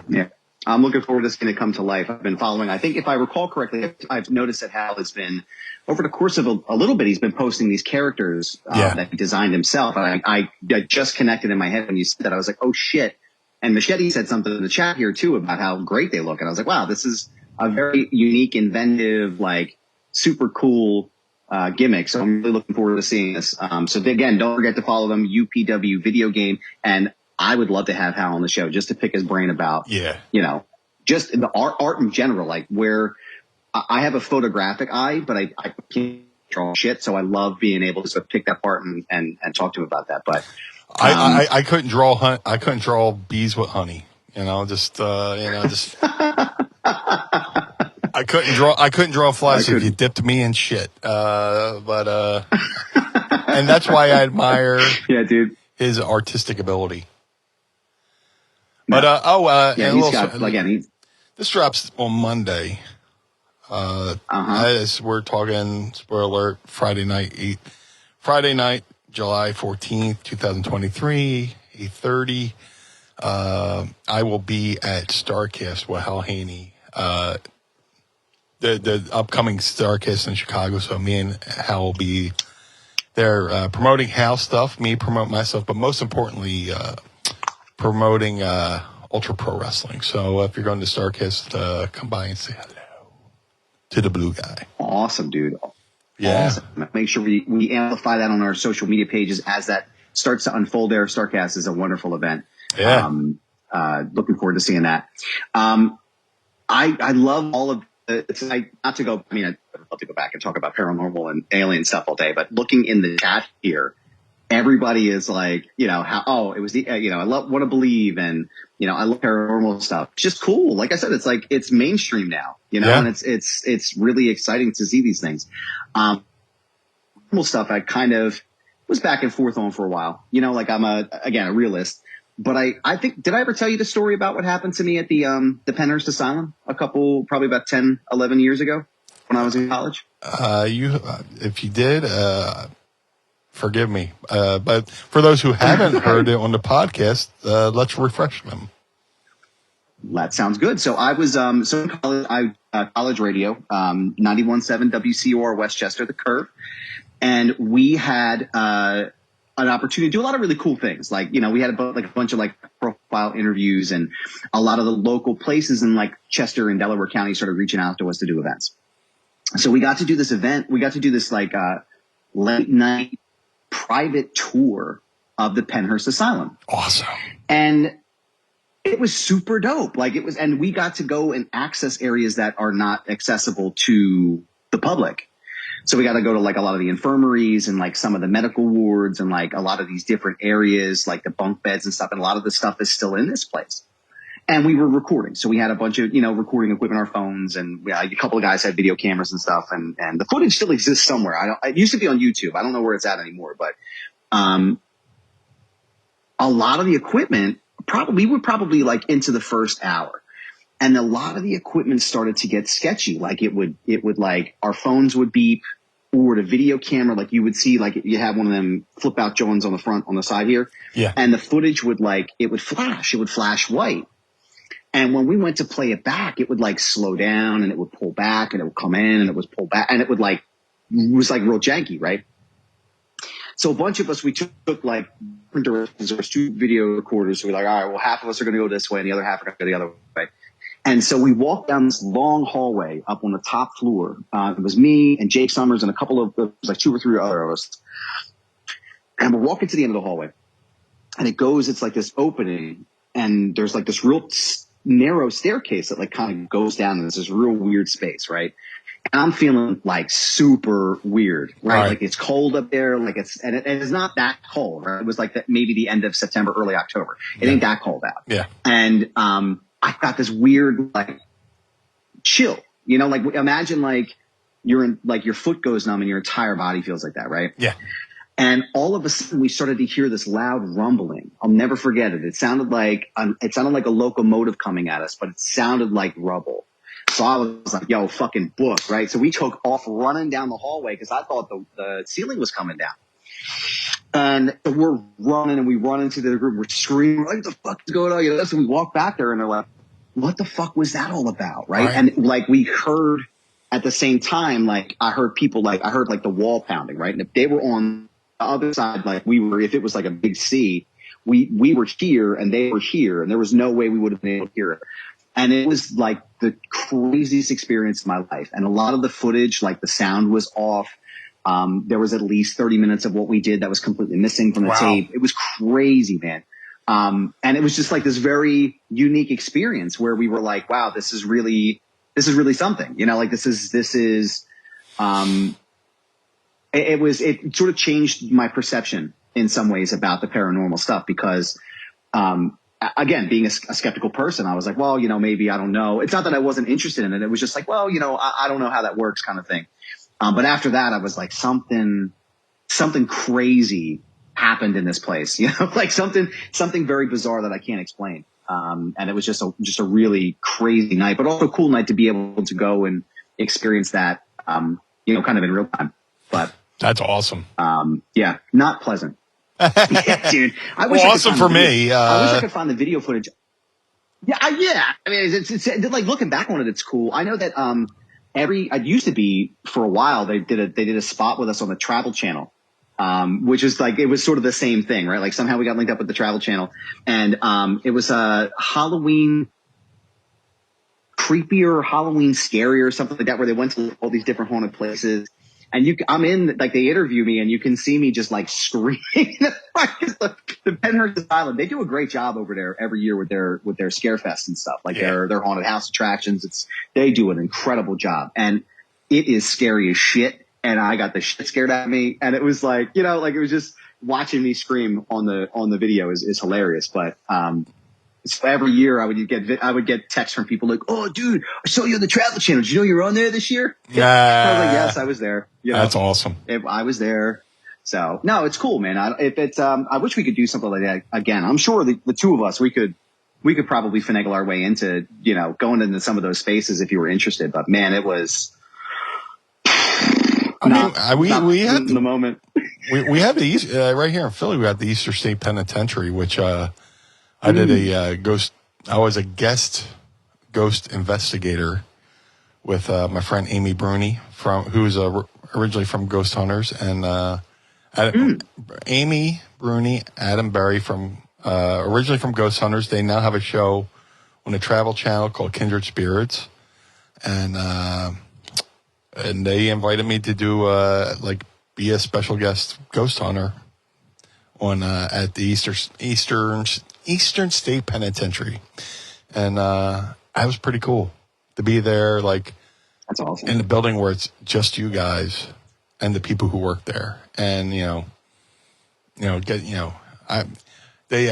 Yeah. I'm looking forward to seeing it come to life. I've been following, I think if I recall correctly, I've noticed that Hal has been, over the course of a little bit, he's been posting these characters that he designed himself. And I just connected in my head when you said that. I was like, oh, shit. And Machete said something in the chat here, too, about how great they look. And I was like, wow, this is a very unique, inventive, like super cool gimmick. So I'm really looking forward to seeing this. So again, don't forget to follow them, UPW Video Game. And I would love to have Hal on the show just to pick his brain about, just the art in general, like where I have a photographic eye, but I can't draw shit. So I love being able to sort of pick that part and talk to him about that. But I couldn't draw I couldn't draw bees with honey, just I couldn't draw flies if you dipped me in shit. And that's why I admire his artistic ability. But he's got this drops on Monday. As we're talking, spoiler alert, Friday night, July 14th, 2023, 8:30. I will be at Starcast with Hal Haney, the upcoming Starcast in Chicago. So me and Hal will be there promoting Hal stuff, me promote myself, but most importantly, promoting Ultra Pro Wrestling. So if you're going to Starcast, come by and say hello to the blue guy. Awesome, dude. Yeah. Awesome. Make sure we amplify that on our social media pages as that starts to unfold there. Starcast is a wonderful event. Yeah. Looking forward to seeing that. I love all of I'd love to go back and talk about paranormal and alien stuff all day, but looking in the chat here, everybody is like, it was I want to believe, and, I love paranormal stuff. It's just cool. Like I said, it's mainstream now, and it's really exciting to see these things. Paranormal stuff I kind of was back and forth on for a while, I'm a realist. But I think, did I ever tell you the story about what happened to me at the Penhurst Asylum probably about 10, 11 years ago when I was in college? If you did, forgive me. But for those who haven't heard it on the podcast, let's refresh them. That sounds good. So I was, in college, college radio, 91.7 WCOR Westchester, The Curve. And we had, an opportunity to do a lot of really cool things. Like, we had a bunch of profile interviews, and a lot of the local places in Chester and Delaware County started reaching out to us to do events. So we got to do this event. We got to do this late night private tour of the Penhurst Asylum. Awesome. And it was super dope. And we got to go and access areas that are not accessible to the public. So we got to go to a lot of the infirmaries and some of the medical wards and a lot of these different areas, the bunk beds and stuff. And a lot of the stuff is still in this place. And we were recording. So we had a bunch of, recording equipment, our phones, and a couple of guys had video cameras and stuff. And the footage still exists somewhere. It used to be on YouTube. I don't know where it's at anymore, but, a lot of the equipment we were probably into the first hour. And a lot of the equipment started to get sketchy. It would our phones would beep, or the video camera, you would see, you have one of them flip out Jones on the side here. Yeah. And the footage would it would flash white. And when we went to play it back, it would slow down, and it would pull back, and it would come in, and it was pull back, and it would was real janky, right? So a bunch of us, we took different directions. There was 2 video recorders. So we're all right, well, half of us are going to go this way, and the other half are going to go the other way. And so we walked down this long hallway up on the top floor. It was me and Jake Summers and a couple of, 2 or 3 other of us. And we're walking to the end of the hallway, and it's this opening, and there's this real narrow staircase that kind of goes down, and there's this real weird space, right? And I'm feeling super weird, right? It's cold up there, and it's not that cold, right? It was maybe the end of September, early October. It ain't that cold out. Yeah. And I got this weird chill, imagine you're in your foot goes numb and your entire body feels like that, right? Yeah. And all of a sudden we started to hear this loud rumbling. I'll never forget it. It sounded like a locomotive coming at us, but it sounded like rubble. So I was like, yo, fucking book, right? So we took off running down the hallway because I thought the ceiling was coming down. And we're running, and we run into the group. We're screaming, what the fuck is going on? So we walk back there, and they're like, what the fuck was that all about? Right. And we heard at the same time, I heard people, I heard the wall pounding, right? And if they were on the other side, if it was a big C, we were here and they were here, and there was no way we would have been able to hear it. And it was the craziest experience of my life. And a lot of the footage, the sound was off. There was at least 30 minutes of what we did that was completely missing from the tape. It was crazy, man. And it was just this very unique experience where we were wow, this is really something, it sort of changed my perception in some ways about the paranormal stuff because, again, being a skeptical person, I was like, well, maybe, I don't know. It's not that I wasn't interested in it. It was just well, I don't know how that works kind of thing. But after that, I was something crazy happened in this place, something very bizarre that I can't explain. And it was just a really crazy night, but also a cool night to be able to go and experience that, kind of in real time. But That's awesome. Yeah, not pleasant. Yeah, dude. I wish awesome for me. I wish I could find the video footage. Yeah. I mean, it's like looking back on it, it's cool. I know that, I used to be for a while, they did a spot with us on the Travel Channel, which is like, it was sort of the same thing, right? Like somehow we got linked up with the Travel Channel, and, it was a Halloween creepier, Halloween scary or something like that, where they went to all these different haunted places. And I'm in, like, they interview me, and you can see me just like screaming. the Penhurst Island, they do a great job over there every year with their scare fest and stuff, like their haunted house attractions. They do an incredible job, and it is scary as shit. And I got the shit scared out of me, and it was like, you know, like it was just watching me scream on the video is hilarious. But so every year I would get texts from people like, "Oh, dude, I saw you on the Travel Channel. Did you know you were on there this year?" Yeah. I was like, "Yes, I was there." You know, that's awesome. I was there. So no, it's cool, man. I wish we could do something like that again. I'm sure the two of us, we could probably finagle our way into, you know, going into some of those spaces if you were interested. But man, it was. We had the moment. we had the right here in Philly. We had the Eastern State Penitentiary, which I did a ghost. I was a guest ghost investigator with my friend Amy Bruni who's originally from Ghost Hunters, and Amy Bruni, Adam Berry from originally from Ghost Hunters. They now have a show on the Travel Channel called Kindred Spirits, and they invited me to do be a special guest ghost hunter on at the Eastern State Penitentiary, and that was pretty cool to be there. Like, that's awesome. In the building where it's just you guys and the people who work there, and they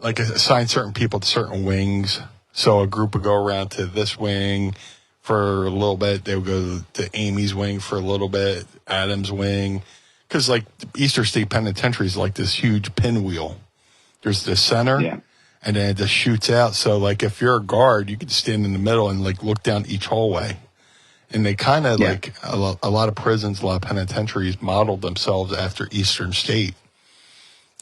assign certain people to certain wings. So a group would go around to this wing for a little bit. They would go to Amy's wing for a little bit, Adam's wing. Because, like, the Eastern State Penitentiary is like this huge pinwheel. There's the center, and then it just shoots out. So, like, if you're a guard, you can stand in the middle and, like, look down each hallway. And they kind of, like, a lot of prisons, a lot of penitentiaries modeled themselves after Eastern State.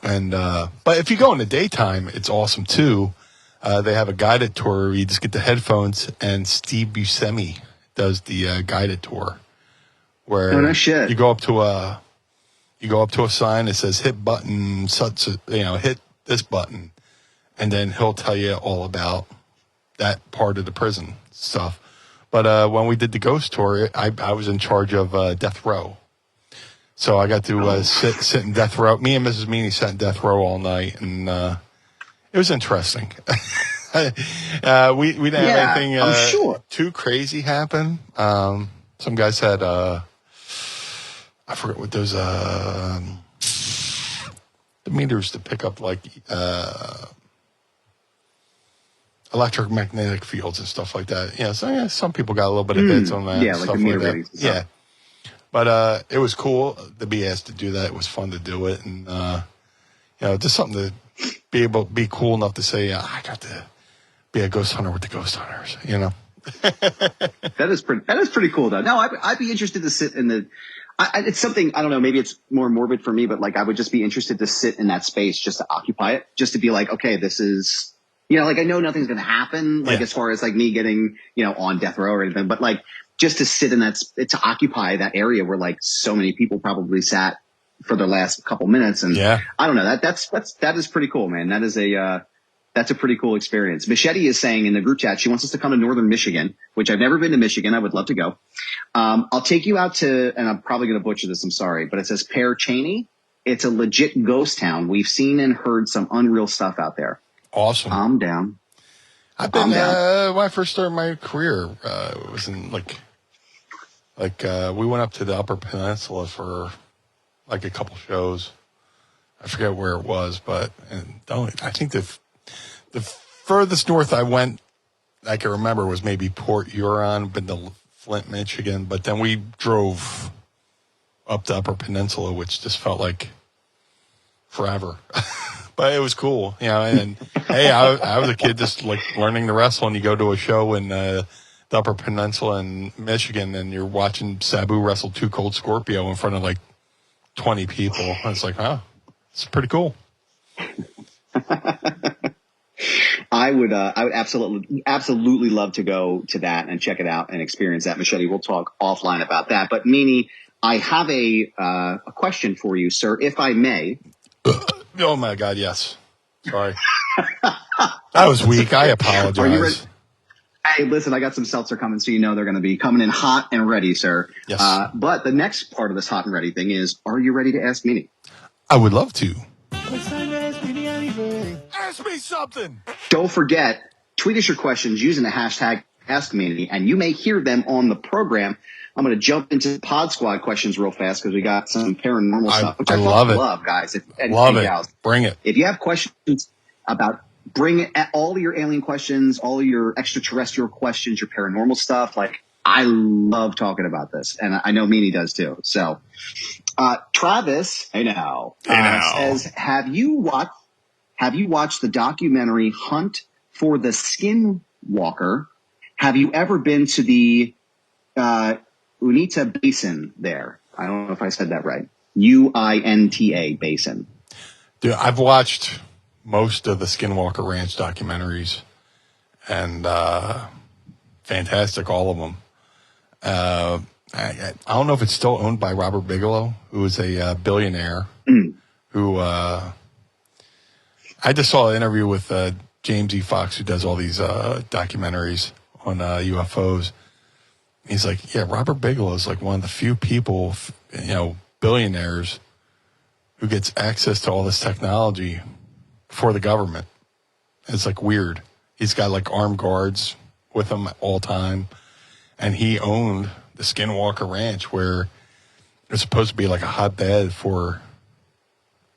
And but if you go in the daytime, it's awesome, too. They have a guided tour where you just get the headphones, and Steve Buscemi does the guided tour. Where you go up to a sign that says hit button, hit this button, and then he'll tell you all about that part of the prison stuff. But when we did the ghost tour, I was in charge of death row. So I got to sit in death row. Me and Mrs. Meanie sat in death row all night, and it was interesting. We didn't have anything too crazy happen. Some guys had I forget what those the meters to pick up, like electromagnetic fields and stuff like that. Yeah, so some people got a little bit of hits on that. Yeah, like the meter readings. Yeah, but it was cool to be asked to do that. It was fun to do it, and just something to be cool enough to say, I got to be a ghost hunter with the ghost hunters. That is pretty cool, though. No, I'd be interested to sit in the. It's something, I don't know, maybe it's more morbid for me, but like I would just be interested to sit in that space just to occupy it, just to be like, okay, this is, like I know nothing's going to happen, like as far as like me getting, on death row or anything, but like just to sit in to occupy that area where like so many people probably sat for the last couple minutes. And I don't know, that is pretty cool, man. That's a pretty cool experience. Machete is saying in the group chat, she wants us to come to Northern Michigan, which I've never been to Michigan. I would love to go. I'll take you out to, and I'm probably going to butcher this, I'm sorry, but it says Pear Cheney. It's a legit ghost town. We've seen and heard some unreal stuff out there. Awesome. I'm down. I've been, when I first started my career, it was in we went up to the Upper Peninsula for like a couple shows. I forget where it was, but I think the furthest north I went, I can remember, was maybe Port Huron, been to Flint, Michigan. But then we drove up the Upper Peninsula, which just felt like forever. But it was cool, And hey, I was a kid just like learning to wrestle, and you go to a show in the Upper Peninsula in Michigan, and you're watching Sabu wrestle Too Cold Scorpio in front of like 20 people. I was like, oh, it's pretty cool. I would absolutely love to go to that and check it out and experience that. Machete, we'll talk offline about that. But Meanie, I have a question for you, sir, if I may. Oh my God, yes. Sorry. That was weak. I apologize. Are you ready? Hey, listen, I got some seltzer coming, so you know they're going to be coming in hot and ready, sir. Yes. But the next part of this hot and ready thing is, are you ready to ask Meanie? I would love to. It's time to ask Meanie anything. Ask me something. Don't forget, tweet us your questions using the hashtag AskMeanie, and you may hear them on the program. I'm going to jump into the Pod Squad questions real fast because we got some paranormal stuff, which I love, guys. Love it. Bring it. If you have questions about, bring all of your alien questions, all of your extraterrestrial questions, your paranormal stuff. Like, I love talking about this, and I know Meanie does too. So, Travis, says, have you watched the documentary Hunt for the Skinwalker? Have you ever been to the Uinta Basin there? I don't know if I said that right. UINTA Basin. Dude, I've watched most of the Skinwalker Ranch documentaries, and fantastic, all of them. I don't know if it's still owned by Robert Bigelow, who is a billionaire, who I just saw an interview with James E. Fox, who does all these documentaries on UFOs. He's like, yeah, Robert Bigelow is like one of the few people, billionaires, who gets access to all this technology for the government. It's like weird. He's got like armed guards with him all time. And he owned the Skinwalker Ranch, where it's supposed to be like a hotbed for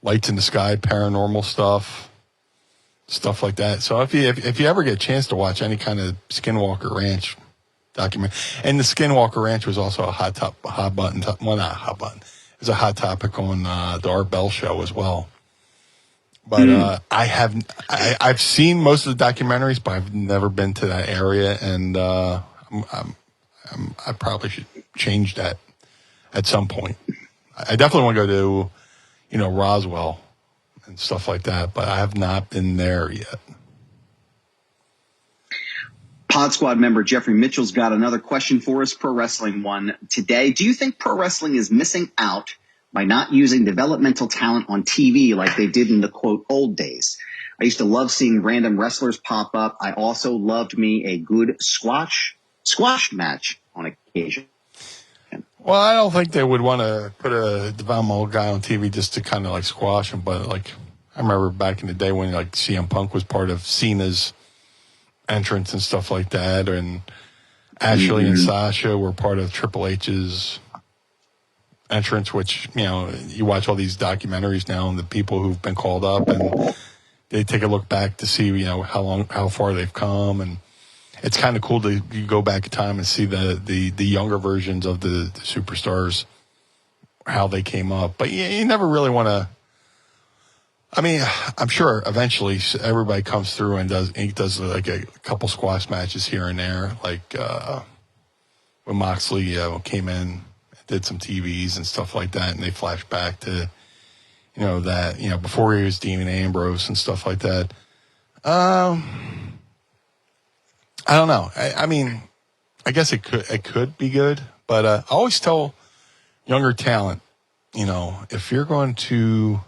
lights in the sky, paranormal stuff like that. So if you ever get a chance to watch any kind of Skinwalker Ranch document, and the Skinwalker Ranch was also a hot button. Well, not a hot button. It was a hot topic on the Art Bell show as well. But I've seen most of the documentaries, but I've never been to that area, and I probably should change that at some point. I definitely want to go to, Roswell and stuff like that, but I have not been there yet. Pod Squad member Jeffrey Mitchell's got another question for us, Pro Wrestling One, today. Do you think pro wrestling is missing out by not using developmental talent on TV like they did in the, quote, old days? I used to love seeing random wrestlers pop up. I also loved me a good squash match on occasion. Well, I don't think they would want to put a developmental guy on TV just to kind of like squash him. But like, I remember back in the day when like CM Punk was part of Cena's entrance and stuff like that, and Ashley and Sasha were part of Triple H's entrance, which, you watch all these documentaries now and the people who've been called up, and they take a look back to see, how far they've come. And it's kind of cool to go back in time and see the younger versions of the superstars, how they came up. But you never really want to. I mean, I'm sure eventually everybody comes through and does like a couple squash matches here and there, like when Moxley came in, did some TVs and stuff like that, and they flash back to before he was Dean Ambrose and stuff like that. I don't know. I mean, I guess it could be good, but I always tell younger talent, if you want to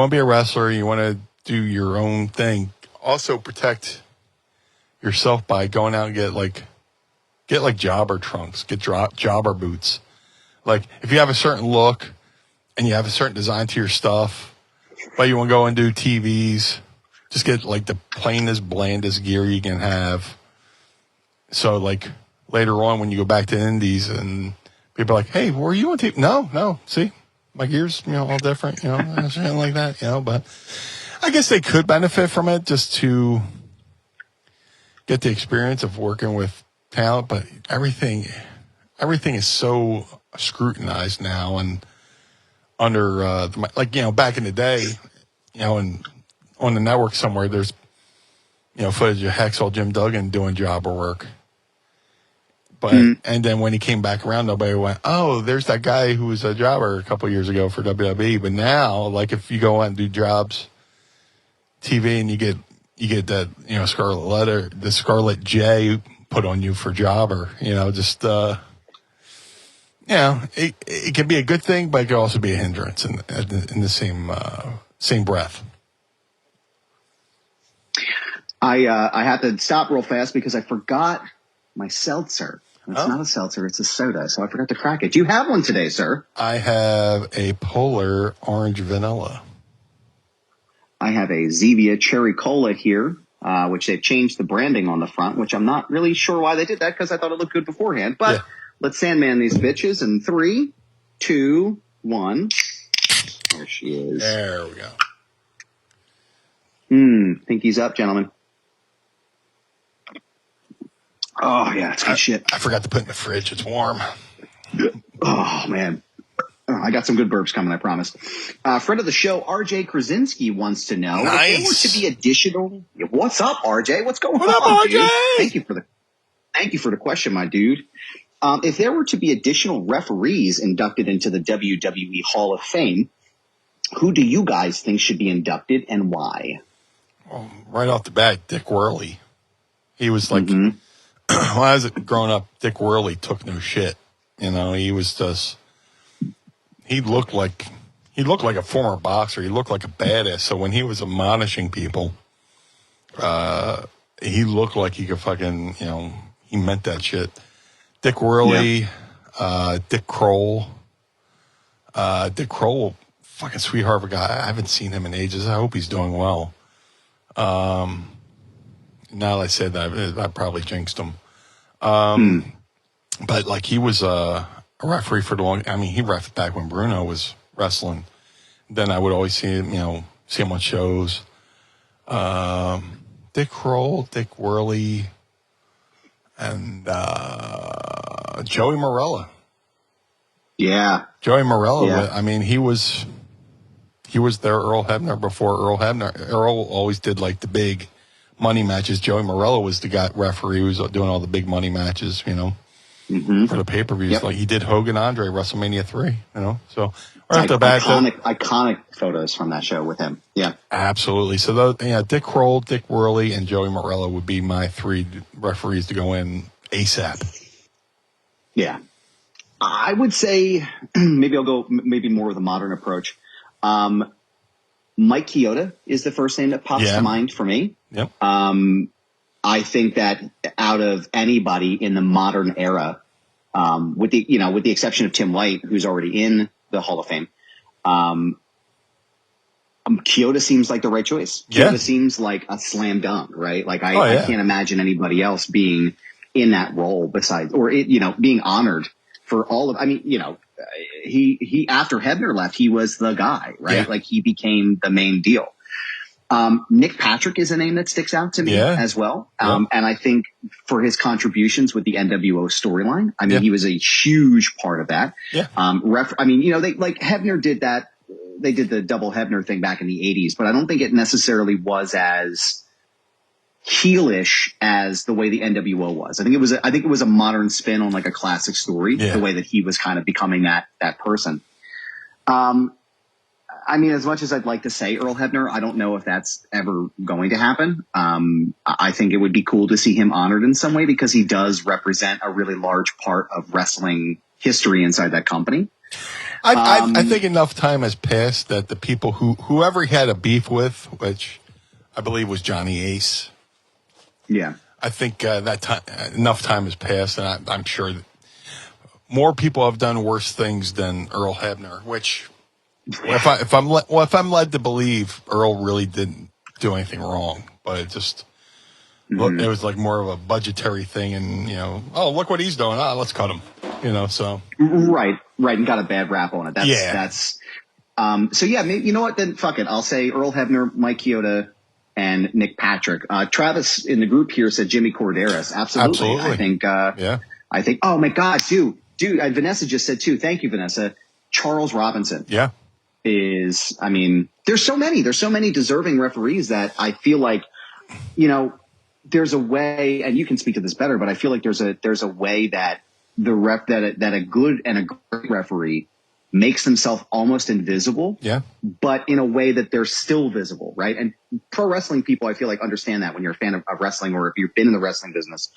be a wrestler, you want to do your own thing, also protect yourself by going out and get jobber trunks, get jobber boots. Like, if you have a certain look and you have a certain design to your stuff, but you want to go and do TVs, just get like the plainest, blandest gear you can have. So like later on when you go back to indies and people are like, hey, were you on TV? No, see? My gear's, all different, something like that, but I guess they could benefit from it just to get the experience of working with talent, but everything is so scrutinized now and under, back in the day, and on the network somewhere, there's, footage of Hacksaw Jim Duggan doing jobber work, But and then when he came back around, nobody went, "Oh, there's that guy who was a jobber a couple years ago for WWE." But now, like if you go out and do jobs, TV, and you get that the Scarlet J put on you for jobber, just it can be a good thing, but it can also be a hindrance in the same breath. I had to stop real fast because I forgot my seltzer. It's not a seltzer, it's a soda, so I forgot to crack it. Do you have one today, sir? I have a Polar Orange Vanilla. I have a Zevia Cherry Cola here, which they've changed the branding on the front, which I'm not really sure why they did that because I thought it looked good beforehand. But let's Sandman these bitches in 3, 2, 1. There she is. There we go. Pinkies up, gentlemen. Oh, yeah, it's good shit. I forgot to put it in the fridge. It's warm. Oh, man. I got some good burps coming, I promise. Friend of the show, RJ Krasinski wants to know if there were to be additional. What's up, RJ? What's going on, RJ? dude? Thank you for the question, my dude. If there were to be additional referees inducted into the WWE Hall of Fame, who do you guys think should be inducted and why? Well, right off the bat, Dick Worley. He was like, when I was growing up, Dick Worley took no shit. He was just. He looked like a former boxer. He looked like a badass. So when he was admonishing people, he looked like he could fucking, he meant that shit. Dick Worley, Dick Kroll. Dick Kroll, fucking sweetheart of a guy. I haven't seen him in ages. I hope he's doing well. Now that I said that, I probably jinxed him. But like he was a referee for the long. I mean, he reffed back when Bruno was wrestling. Then I would always see him, see him on shows. Dick Kroll, Dick Worley, and Joey Morella. Yeah, Joey Morella. Yeah. I mean, he was their Earl Hebner before Earl Hebner. Earl always did like the big money matches. Joey Morella was the guy referee who was doing all the big money matches. For the pay-per-views. Yep. Like he did Hogan Andre WrestleMania 3, So right off the bat, iconic photos from that show with him. Yeah. Absolutely. So those, Dick Kroll, Dick Worley, and Joey Morella would be my 3 referees to go in ASAP. Yeah. I would say maybe I'll go more with a modern approach. Mike Chioda is the first name that pops to mind for me. Yep. I think that out of anybody in the modern era, with the exception of Tim White, who's already in the Hall of Fame, Chioda seems like the right choice. Chioda seems like a slam dunk, right? Like I can't imagine anybody else being in that role besides, or being honored for all of. I mean, he after Hebner left, he was the guy, right? Yeah. Like he became the main deal. Nick Patrick is a name that sticks out to me as well. And I think for his contributions with the NWO storyline, I mean, he was a huge part of that. Yeah. They like Hebner did that. They did the double Hebner thing back in the 80s, but I don't think it necessarily was as heelish as the way the NWO was. I think it was a modern spin on like a classic story, the way that he was kind of becoming that person. I mean, as much as I'd like to say Earl Hebner, I don't know if that's ever going to happen. I think it would be cool to see him honored in some way because he does represent a really large part of wrestling history inside that company. I think enough time has passed that the people whoever he had a beef with, which I believe was Johnny Ace. Yeah. I think enough time has passed, and I'm sure that more people have done worse things than Earl Hebner, which... If I'm led to believe Earl really didn't do anything wrong, but it just it was like more of a budgetary thing, and look what he's doing. Let's cut him. So right, and got a bad rap on it. That's so yeah. Maybe, you know what? Then fuck it. I'll say Earl Hebner, Mike Chioda, and Nick Patrick. Travis in the group here said Jimmy Corderas. Absolutely. I think. I think. Oh my God, dude. Vanessa just said too. Thank you, Vanessa. Charles Robinson. Yeah. There's so many deserving referees that I feel like, there's a way, and you can speak to this better, but I feel like there's a way that that a good and a great referee makes themselves almost invisible, but in a way that they're still visible, right? And pro wrestling people, I feel like, understand that when you're a fan of wrestling, or if you've been in the wrestling business,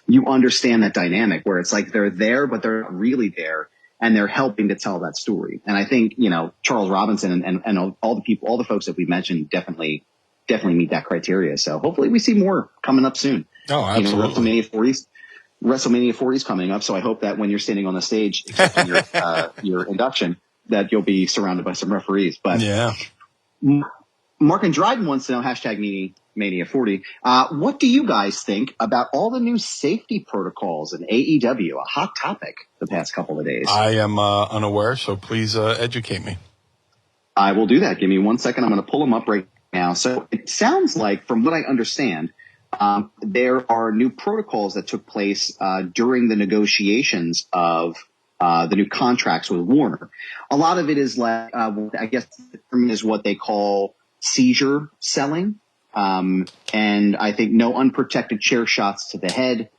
you understand that dynamic where it's like they're there, but they're not really there, and they're helping to tell that story. And I think, Charles Robinson and all the folks that we mentioned definitely meet that criteria. So hopefully we see more coming up soon. Oh, absolutely. WrestleMania 40 is coming up, so I hope that when you're standing on the stage accepting your induction, that you'll be surrounded by some referees. But yeah, Mark and Dryden wants to know #Mania 40. What do you guys think about all the new safety protocols in AEW? A hot topic the past couple of days. I am unaware, so please educate me. I will do that. Give me 1 second. I'm going to pull them up right now. So it sounds like, from what I understand, there are new protocols that took place during the negotiations of the new contracts with Warner. A lot of it is like, I guess the term is what they call seizure selling. And I think no unprotected chair shots to the head.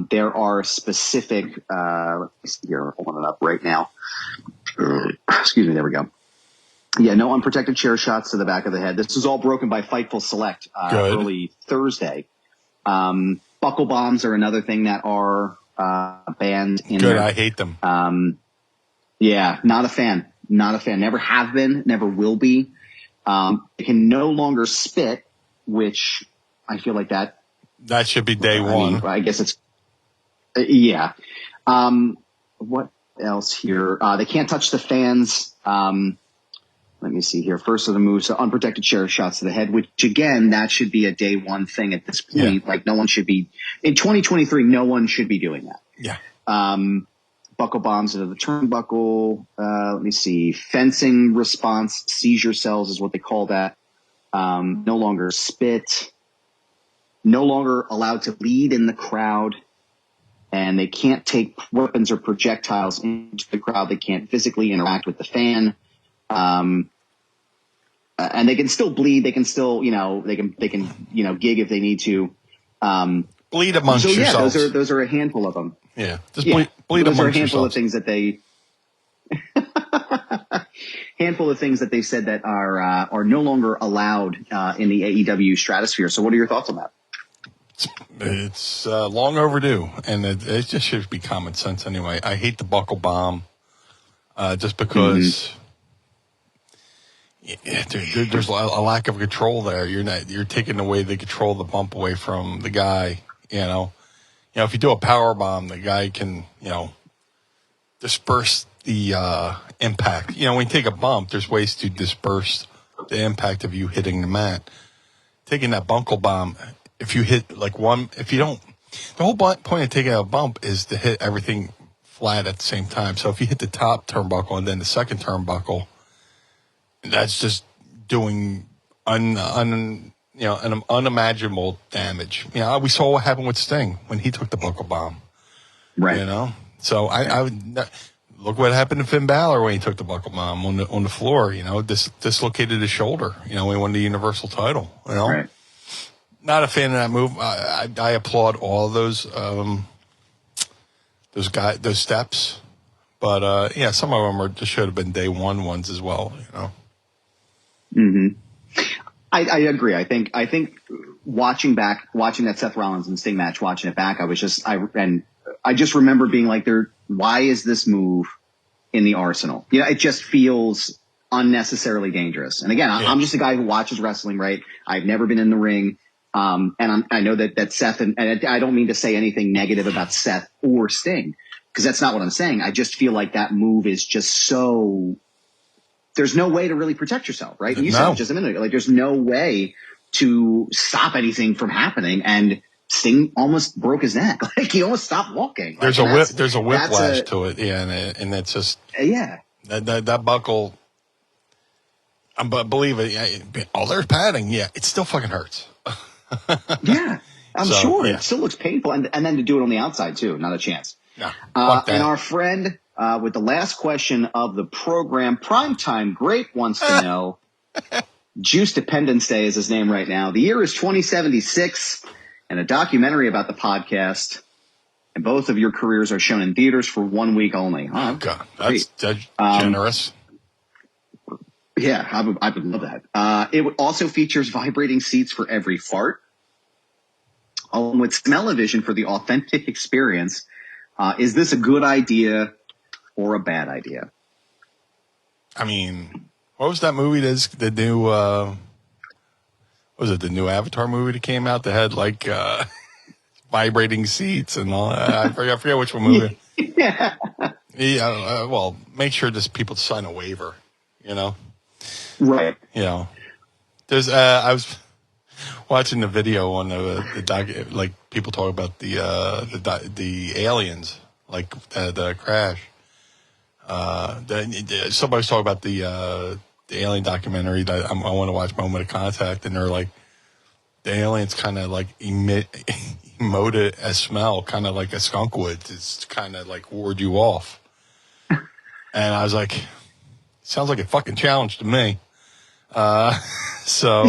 There are specific, let me see here, I'm pulling it up right now. Excuse me, there we go. Yeah, no unprotected chair shots to the back of the head. This is all broken by Fightful Select early Thursday. Buckle bombs are another thing that are banned in there. I hate them. Yeah, not a fan. Never have been, never will be. They can no longer spit, which I feel like that should be day one. I guess it's yeah. What else here? They can't touch the fans. Let me see here. First of the moves, unprotected chair shots to the head, which again, that should be a day one thing at this point. Yeah. Like no one should be in 2023. No one should be doing that. Yeah. Buckle bombs into the turnbuckle. Let me see. Fencing response seizure cells is what they call that. No longer spit. No longer allowed to lead in the crowd. And they can't take weapons or projectiles into the crowd. They can't physically interact with the fan. And they can still bleed. They can still, they can, gig if they need to. Bleed amongst yourselves. Those are a handful of them. Yeah. Just bleed amongst yourselves. Those are a handful of things that they said that are no longer allowed, in the AEW stratosphere. So what are your thoughts on that? It's long overdue, and it just should be common sense anyway. I hate the buckle bomb, just because there's a lack of control there. You're taking away the control of the bump away from the guy. If you do a power bomb, the guy can disperse the impact. When you take a bump, there's ways to disperse the impact of you hitting the mat. Taking that buckle bomb, if you hit the whole point of taking a bump is to hit everything flat at the same time. So if you hit the top turnbuckle and then the second turnbuckle, that's just doing unimaginable damage. We saw what happened with Sting when he took the buckle bomb. Right. So I would look what happened to Finn Balor when he took the buckle bomb on the floor. Dislocated his shoulder. He won the Universal title. Right. Not a fan of that move. I applaud all those steps, but some of them should have been day one ones as well. Mm-hmm. I agree. I think watching that Seth Rollins and Sting match, watching it back, I just remember being like, why is this move in the arsenal? It just feels unnecessarily dangerous. And again, I'm just a guy who watches wrestling, right? I've never been in the ring. And I know that Seth, and I don't mean to say anything negative about Seth or Sting, because that's not what I'm saying. I just feel like that move is just so, there's no way to really protect yourself, right? And you said it just a minute ago, like there's no way to stop anything from happening. And Sting almost broke his neck. Like he almost stopped walking. There's a whiplash to it. Yeah. And that's just, that buckle, but believe it, there's padding. Yeah. It still fucking hurts. Yeah, I'm sure. Yeah. It still looks painful. And then to do it on the outside too, not a chance. No, and our friend with the last question of the program, Primetime Great wants to know, Juice Dependence Day is his name right now. The year is 2076. and a documentary about the podcast. And both of your careers are shown in theaters for 1 week only. Oh, God, that's generous. Yeah, I would love that. It also features vibrating seats for every fart, along with smell-o-vision for the authentic experience. Is this a good idea or a bad idea? I mean, what was that movie? The new, the new Avatar movie that came out that had like vibrating seats and all that? I forget which one movie. Yeah. Well, make sure just people sign a waiver, you know? Right. You know, there's, I was watching the video on the doc, like people talk about the aliens, like the crash. Somebody was talking about the alien documentary that I want to watch, Moment of Contact, and they're like, the aliens kind of like emoted a smell, kind of like a skunk would. It's kind of like ward you off. And I was like, sounds like a fucking challenge to me. So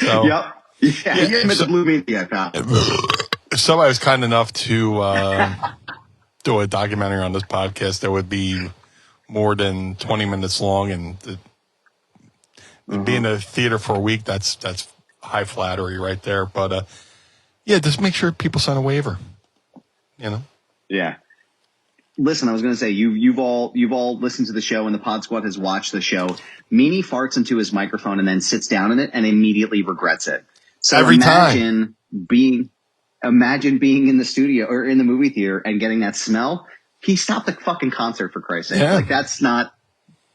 Yep. Yeah, you're in the Blue Meanie, I found. If somebody was kind enough to do a documentary on this podcast that would be more than 20 minutes long and be in the theater for a week, that's high flattery right there. But yeah, just make sure people sign a waiver. You know? Yeah. Listen, I was going to say, you've all listened to the show, and the Pod Squad has watched the show. Meanie farts into his microphone and then sits down in it and immediately regrets it. So imagine being in the studio or in the movie theater and getting that smell. He stopped the fucking concert, for Christ's sake. Yeah. Like,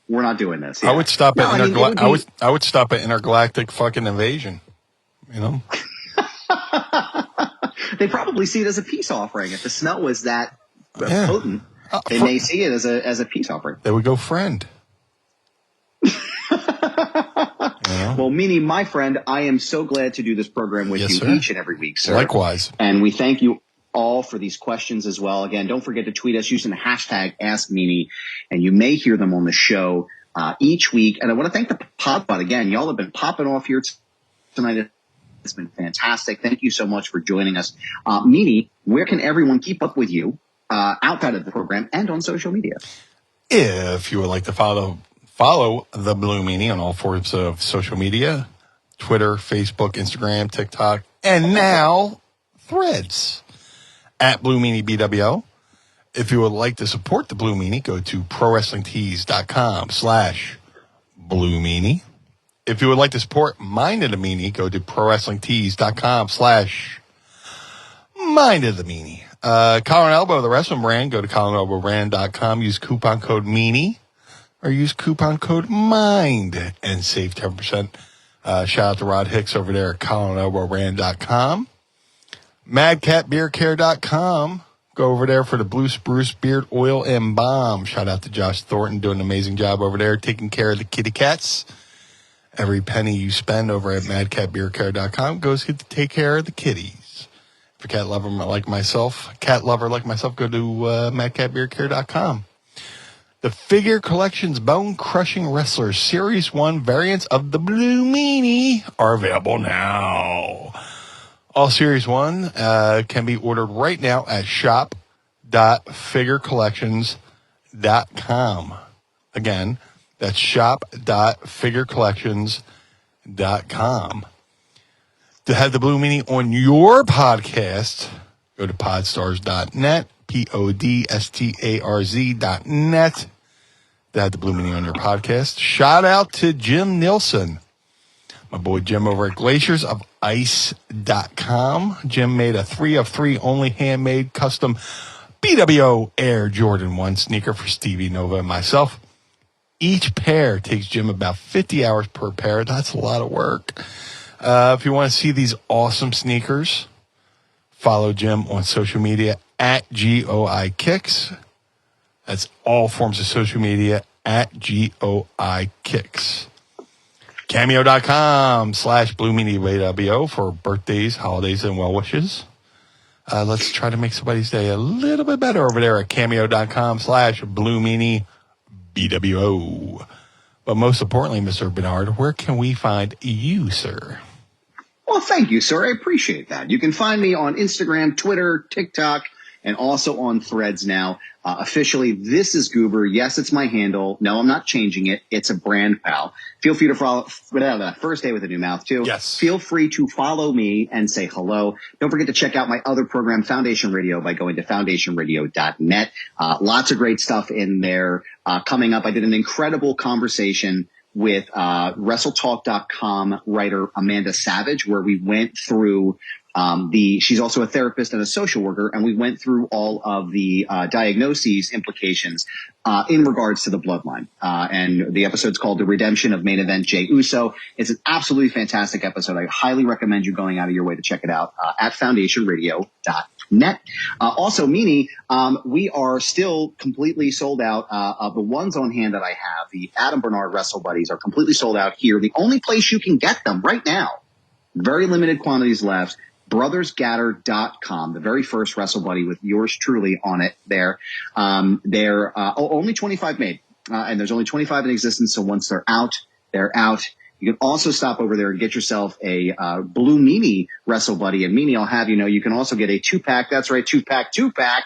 we're not doing this. Yeah. I would stop at I would stop at Intergalactic fucking Invasion. You know? They probably see it as a peace offering. If the smell was that potent, they may see it as a peace offering. They would go friend. Well, Meanie, my friend, I am so glad to do this program with you sir. Each and every week, sir. Likewise. And we thank you all for these questions as well. Again, don't forget to tweet us using the hashtag AskMeanie, and you may hear them on the show each week. And I want to thank the Podbot again. Y'all have been popping off here tonight. It's been fantastic. Thank you so much for joining us. Meanie, where can everyone keep up with you outside of the program and on social media? If you would like to follow the Blue Meanie on all forms of social media, Twitter, Facebook, Instagram, TikTok, and now Threads at Blue Meanie BWO. If you would like to support the Blue Meanie, go to prowrestlingtees.com/Blue Meanie. If you would like to support Mind of the Meanie, go to prowrestlingtees.com/Mind of the Meanie. Collar and Elbow, the wrestling brand, go to collarandelbowbrand.com, use coupon code Meanie, or use coupon code MIND and save 10%. Shout out to Rod Hicks over there at collarandelbowbrand.com. MadCatBeardCare.com. Go over there for the Blue Spruce Beard Oil and Balm. Shout out to Josh Thornton doing an amazing job over there taking care of the kitty cats. Every penny you spend over at MadCatBeardCare.com goes to take care of the kitties. If you're a cat lover like myself, go to MadCatBeardCare.com. The Figure Collections Bone Crushing Wrestler Series 1 variants of the Blue Meanie are available now. All Series 1 can be ordered right now at shop.figurecollections.com. Again, that's shop.figurecollections.com. To have the Blue Meanie on your podcast, go to podstars.net, PODSTARZ.net. To have the Blue Meanie on your podcast. Shout out to Jim Nilsson. My boy Jim over at glaciersofice.com. Jim made a 3 of 3 only handmade custom BWO Air Jordan 1 sneaker for Stevie Nova and myself. Each pair takes Jim about 50 hours per pair. That's a lot of work. If you want to see these awesome sneakers, follow Jim on social media at GOI Kicks. That's all forms of social media at GOI Kicks. Cameo.com/Blue Meanie BWO for birthdays, holidays, and well wishes. Let's try to make somebody's day a little bit better over there at Cameo.com/Blue Meanie BWO. But most importantly, Mr. Barnard, where can we find you, sir? Well, thank you, sir. I appreciate that. You can find me on Instagram, Twitter, TikTok, and also on Threads now. Officially, this is Goober. Yes, it's my handle. No, I'm not changing it. It's a brand, pal. Feel free to follow. First day with a new mouth, too. Yes. Feel free to follow me and say hello. Don't forget to check out my other program, Foundation Radio, by going to foundationradio.net. Lots of great stuff in there. Coming up, I did an incredible conversation with WrestleTalk.com writer Amanda Savage, where we went through she's also a therapist and a social worker, and we went through all of the diagnoses implications in regards to the bloodline. And the episode's called The Redemption of Main Event Jey Uso. It's an absolutely fantastic episode. I highly recommend you going out of your way to check it out at foundationradio.net. Also, Meanie, we are still completely sold out of the ones on hand that I have. The Adam Barnard Wrestle Buddies are completely sold out here. The only place you can get them right now, very limited quantities left, brothersgaddor.com, the very first Wrestle Buddy with yours truly on it there. They're only 25 made, and there's only 25 in existence, so once they're out, they're out. You can also stop over there and get yourself a Blue Meanie Wrestle Buddy. And Meanie, I'll have you know, you can also get a 2-pack, that's right, 2-pack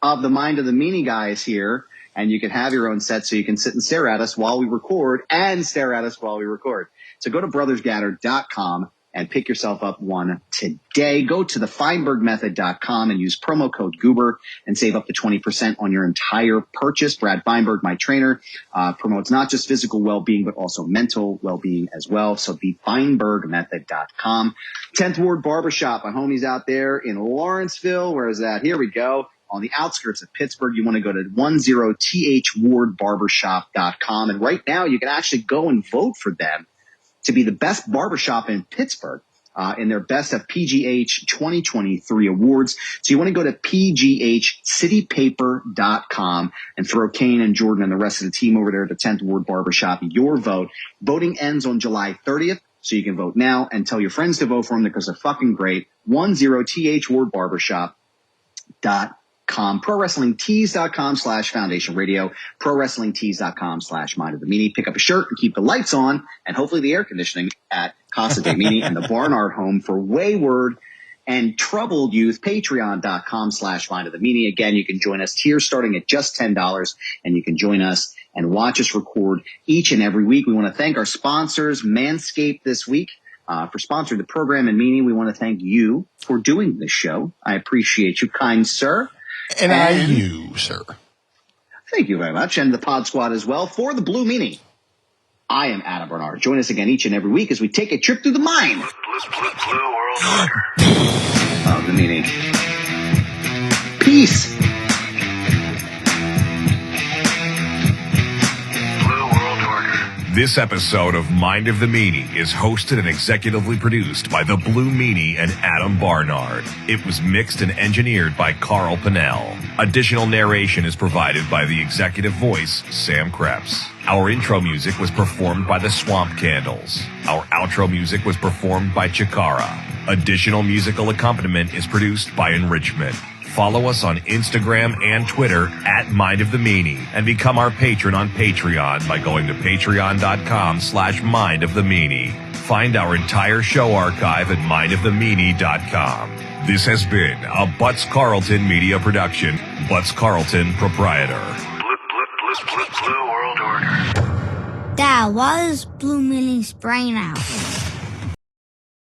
of the Mind of the Meanie guys here. And you can have your own set so you can sit and stare at us while we record and stare at us while we record. So go to brothersgaddor.com and pick yourself up one today. Go to the FeinbergMethod.com and use promo code Goober and save up to 20% on your entire purchase. Brad Feinberg, my trainer, promotes not just physical well-being, but also mental well-being as well. So the FeinbergMethod.com. 10th Ward Barbershop. My homies out there in Lawrenceville. Where is that? Here we go. On the outskirts of Pittsburgh, you want to go to 10thwardbarbershop.com. And right now, you can actually go and vote for them to be the best barbershop in Pittsburgh in their Best of PGH 2023 awards. So you want to go to pghcitypaper.com and throw Kane and Jordan and the rest of the team over there at the 10th Ward Barbershop your vote. Voting ends on July 30th, so you can vote now and tell your friends to vote for them because they're fucking great. 10thwardbarbershop.com. ProWrestlingTees.com/Foundation Radio, ProWrestlingTees.com/Mind of the Meanie. Pick up a shirt and keep the lights on and hopefully the air conditioning at Casa DeMeanie and the Barnard home for wayward and troubled youth. Patreon.com/Mind of the Meanie. Again, you can join us here starting at just $10 and you can join us and watch us record each and every week. We want to thank our sponsors, Manscaped, this week. For sponsoring the program. And Meanie, we want to thank you for doing this show. I appreciate you, kind sir. And you, sir. Thank you very much. And the Pod Squad as well. For the Blue Meanie, I am Adam Barnard. Join us again each and every week as we take a trip through the mind of the Meanie. Peace. This episode of Mind of the Meanie is hosted and executively produced by the Blue Meanie and Adam Barnard. It was mixed and engineered by Carl Pinnell. Additional narration is provided by the executive voice, Sam Krebs. Our intro music was performed by the Swamp Candles. Our outro music was performed by Chikara. Additional musical accompaniment is produced by Enrichment. Follow us on Instagram and Twitter at Mind of the Meanie and become our patron on Patreon by going to patreon.com/Mind of the Meanie. Find our entire show archive at mindofthemeanie.com. This has been a Butts Carlton media production. Butts Carlton, proprietor. Blue World Order. Dad, why is Blue Meanie's brain out?